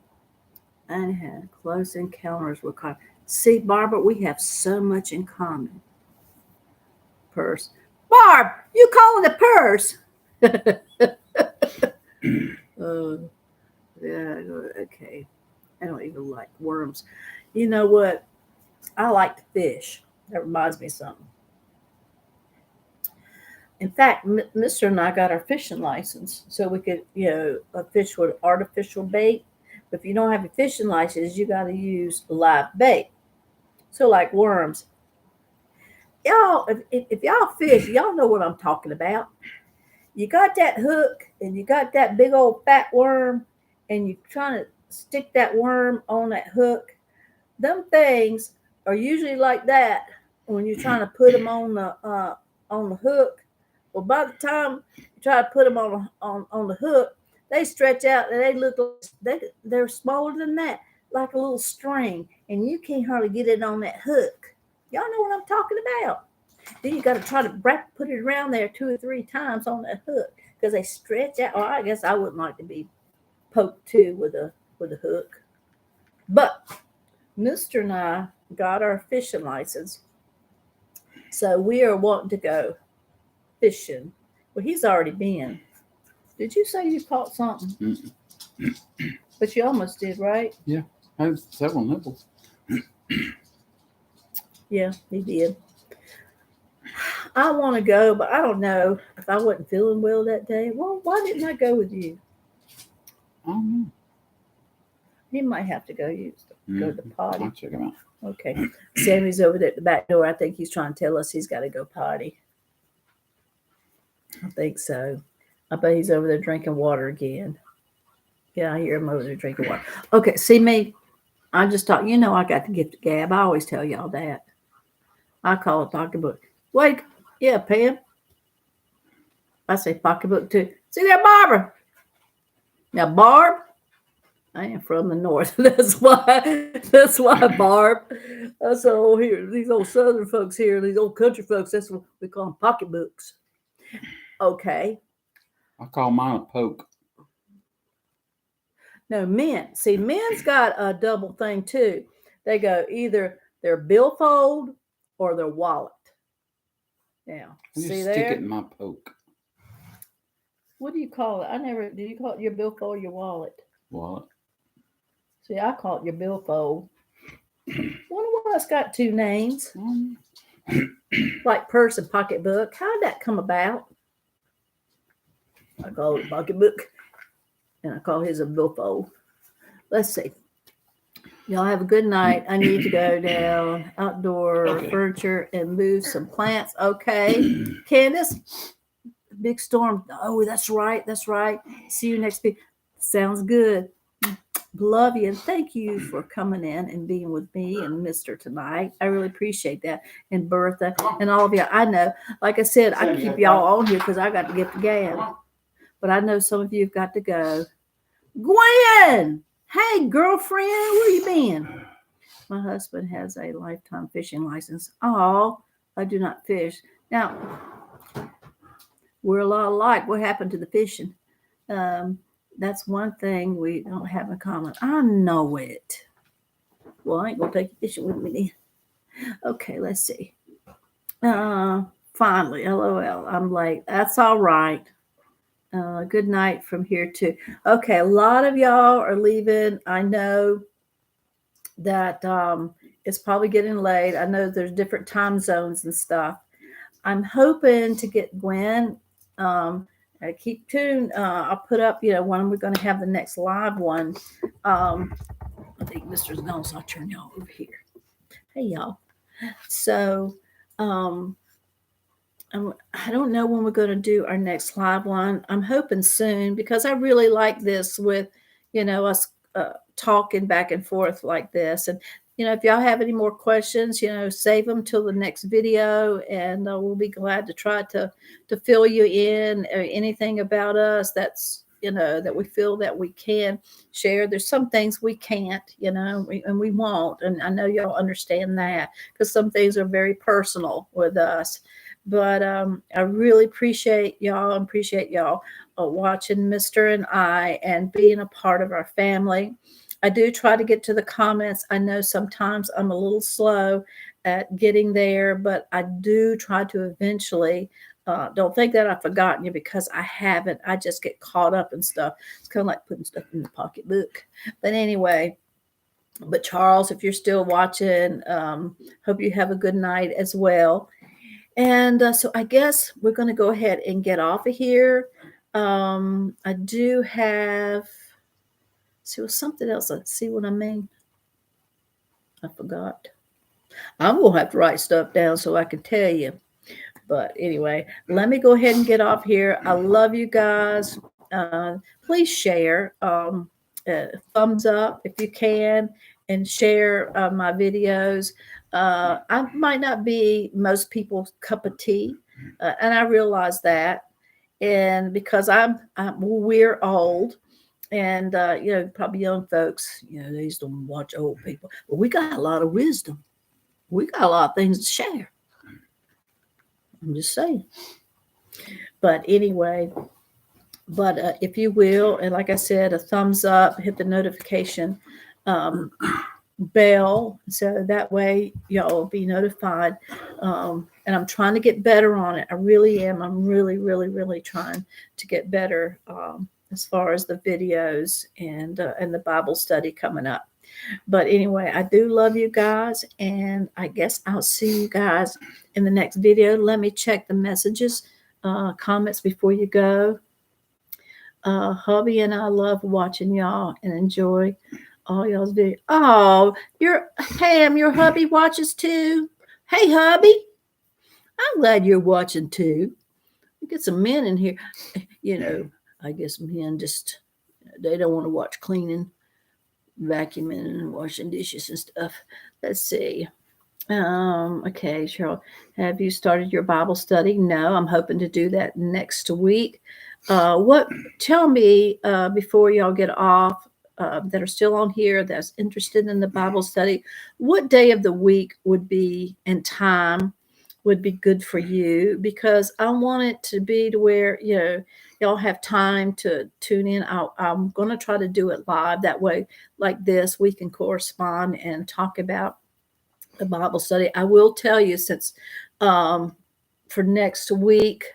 I had close encounters with cops. See, Barbara, we have so much in common. Purse. Barb, you call it a purse? Yeah, okay. I don't even like worms. You know what? I like to fish. That reminds me of something. In fact, Mr. and I got our fishing license so we could, fish with artificial bait. But if you don't have a fishing license, you got to use live bait. So like worms. Y'all, if y'all fish, y'all know what I'm talking about. You got that hook and you got that big old fat worm and you're trying to stick that worm on that hook. Them things are usually like that when you're trying to put them on the hook. Well, by the time you try to put them on the hook, they stretch out and they look like they're smaller than that, like a little string, and you can't hardly get it on that hook. Y'all know what I'm talking about. Then you got to try to put it around there 2 or 3 times on that hook because they stretch out. Or I guess I wouldn't like to be poked too with a hook. But Mr. and I got our fishing license, so we are wanting to go fishing. Well, he's already been. Did you say you caught something? But you almost did, right? Yeah, I had several nipples. Yeah, he did. I want to go, but I don't know if I wasn't feeling well that day. Well, why didn't I go with you? I don't know. He might have to go go to the potty. I'll check him out. Okay. Sammy's over there at the back door. I think he's trying to tell us he's got to go potty. I think so. I bet he's over there drinking water again. Yeah, I hear him over there drinking water. Okay, see me? I just thought, I got the gift of gab. I always tell y'all that. I call it pocketbook. Wait, yeah, Pam. I say pocketbook too. See there, Barbara? Now, Barb, I am from the north. That's why, Barb. That's all here. These old southern folks here, these old country folks, that's what we call them pocketbooks. Okay. I call mine a poke. No, men. See, men's got a double thing too. They go either their billfold or their wallet. Now, I just see stick there? it in my poke. What do you call it? Did you call it your billfold or your wallet? Wallet. See, I call it your billfold. Wonder why it's got 2 names. Like purse and pocketbook. How did that come about? I call it pocketbook. And I call his a billfold. Let's see. Y'all have a good night. I need to go down outdoor furniture and move some plants. Okay. Candace, big storm. Oh, that's right. That's right. See you next week. Sounds good. Love you. And thank you for coming in and being with me and Mr. tonight. I really appreciate that. And Bertha and all of you. I know, like I said, I keep y'all on here because I got to get the gab. But I know some of you have got to go. Gwen! Hey, girlfriend, where you been? My husband has a lifetime fishing license. Oh, I do not fish. Now, we're a lot alike. What happened to the fishing? That's one thing we don't have in common. I know it. Well, I ain't going to take you fishing with me then. Okay, let's see. Finally, LOL. I'm late. That's all right. Good night from here too. Okay, a lot of y'all are leaving. I know that it's probably getting late. I know there's different time zones and stuff. I'm hoping to get Gwen. Keep tuned. I'll put up, when we're going to have the next live one. I think Mr.'s gone, so I'll turn y'all over here. Hey, y'all. So, I don't know when we're going to do our next live one. I'm hoping soon because I really like this with, us talking back and forth like this. And, if y'all have any more questions, save them till the next video and we'll be glad to try to fill you in or anything about us that's, that we feel that we can share. There's some things we can't, and we won't. And I know y'all understand that because some things are very personal with us. But I really appreciate y'all watching Mr. and I and being a part of our family. I do try to get to the comments. I know sometimes I'm a little slow at getting there, but I do try to eventually. Don't think that I've forgotten you because I haven't. I just get caught up in stuff. It's kind of like putting stuff in the pocketbook. But anyway, Charles, if you're still watching, hope you have a good night as well. And so I guess we're going to go ahead and get off of here. I do have, see, was something else. Let's see what I mean. I forgot. I'm going to have to write stuff down so I can tell you. But anyway, let me go ahead and get off here. I love you guys. Please share. Thumbs up if you can, and share my videos. I might not be most people's cup of tea, and I realize that. And because we're old, and probably young folks, they used to watch old people, but we got a lot of wisdom. We got a lot of things to share. I'm just saying. But anyway, if you will, and like I said, a thumbs up, hit the notification bell, so that way y'all will be notified. And I'm trying to get better on it. I really am. I'm really, really, really trying to get better as far as the videos and the Bible study coming up. But anyway, I do love you guys, and I guess I'll see you guys in the next video. Let me check the messages, comments before you go. Hubby and I love watching y'all and enjoy all y'all's videos. Oh, Pam, your hubby watches too. Hey, hubby, I'm glad you're watching too. Get some men in here. I guess men they don't want to watch cleaning, vacuuming, and washing dishes and stuff. Let's see. Okay, Cheryl, have you started your Bible study? No, I'm hoping to do that next week. Tell me before y'all get off, that are still on here, that's interested in the Bible study, what day of the week would be, and time would be good for you, because I want it to be to where, y'all have time to tune in. I'm going to try to do it live. That way, like this, we can correspond and talk about the Bible study. I will tell you, since for next week,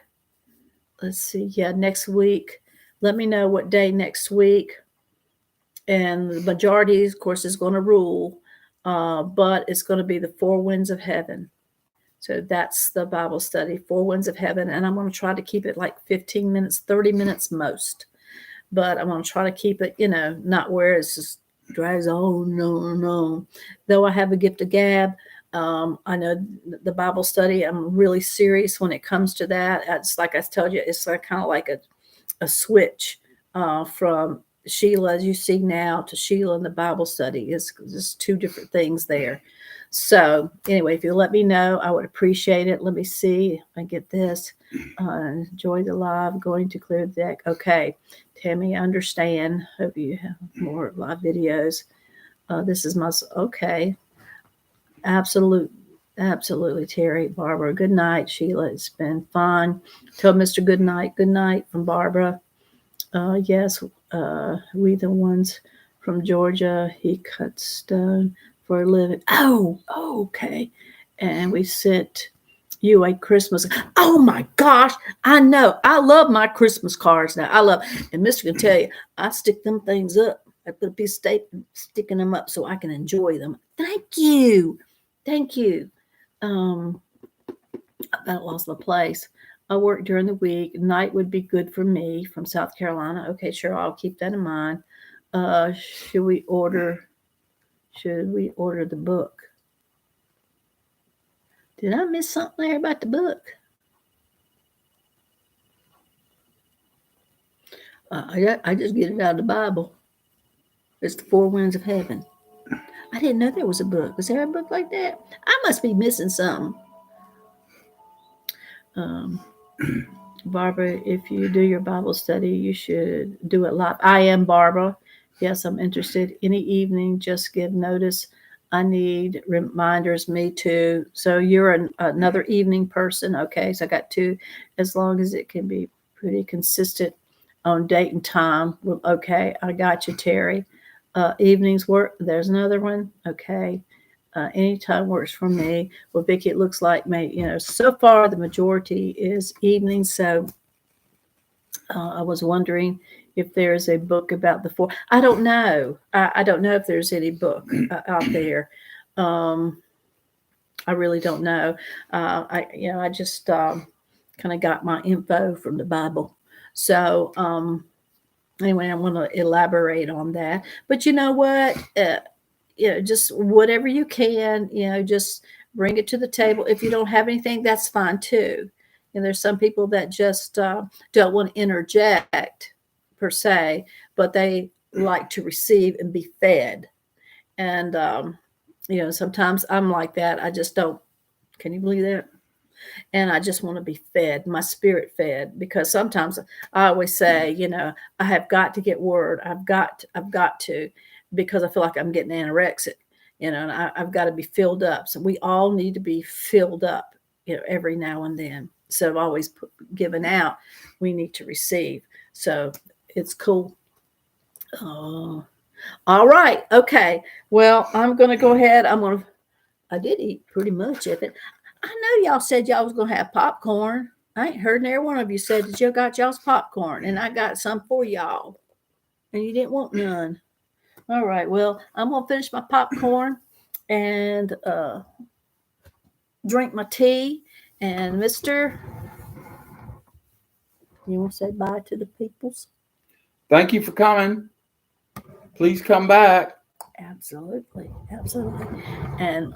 let's see. Yeah, next week. Let me know what day next week. And the majority, of course, is going to rule, but it's going to be the Four Winds of Heaven. So that's the Bible study, Four Winds of Heaven. And I'm going to try to keep it like 15 minutes, 30 minutes most. But I'm going to try to keep it, not where it's just drags on, no. Though I have a gift of gab, I know the Bible study, I'm really serious when it comes to that. It's like I told you, it's like kind of like a switch from Sheila, as you see now, to Sheila in the Bible study. It's just two different things there. So anyway, if you let me know, I would appreciate it. Let me see if I get this. Enjoy the live, going to clear the deck. Okay, Tammy, I understand. Hope you have more live videos. This is okay. Absolutely, Terry. Barbara, good night. Sheila, it's been fun. Tell Mr. Good night from Barbara. Yes, we the ones from Georgia. He cuts stone for a living. Oh, okay. And we sent you a Christmas. Oh my gosh, I know. I love my Christmas cards now. And Mr. can tell you, I stick them things up. I put a piece of tape sticking them up so I can enjoy them. Thank you. I about lost my place. I work during the week. Night would be good for me from South Carolina. Okay, sure. I'll keep that in mind. Should we order the book? Did I miss something there about the book? I just get it out of the Bible. It's the Four Winds of Heaven. I didn't know there was a book. Was there a book like that? I must be missing something. Barbara, if you do your Bible study, you should do it live. I am Barbara. Yes, I'm interested. Any evening, just give notice. I need reminders. Me too. So you're another evening person. Okay, so I got two. As long as it can be pretty consistent on date and time. Well, okay, I got you, Terry. Evenings work. There's another one. Okay. Anytime works for me. Well, Vicki, it looks like so far the majority is evening. So I was wondering if there's a book about the four. I don't know. I don't know if there's any book out there. I really don't know. I just kind of got my info from the Bible. So anyway, I want to elaborate on that. But you know what? Just whatever you can, just bring it to the table. If you don't have anything, that's fine too. And there's some people that just don't want to interject per se, but they like to receive and be fed. And sometimes I'm like that. I just don't. Can you believe that? And I just want to be fed, my spirit fed, because sometimes I always say, I have got to get word. I've got to, because I feel like I'm getting anorexic, and I've got to be filled up. So we all need to be filled up, every now and then. So I've always given out. We need to receive. So it's cool. Oh, all right. Okay. Well, I'm going to go ahead. I did eat pretty much of it. I know y'all said y'all was going to have popcorn. I ain't heard neither one of you said that you got y'all's popcorn, and I got some for y'all, and you didn't want none. All right. Well, I'm going to finish my popcorn and drink my tea. And Mr., you want to say bye to the peoples? Thank you for coming. Please come back. Absolutely. Absolutely. And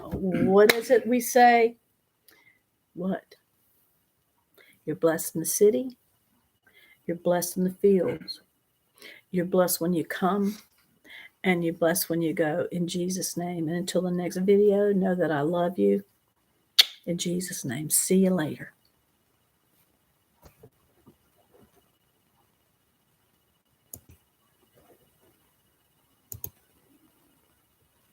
what is it we say? What? You're blessed in the city. You're blessed in the fields. You're blessed when you come, and you're blessed when you go. In Jesus' name. And until the next video, know that I love you. In Jesus' name. See you later.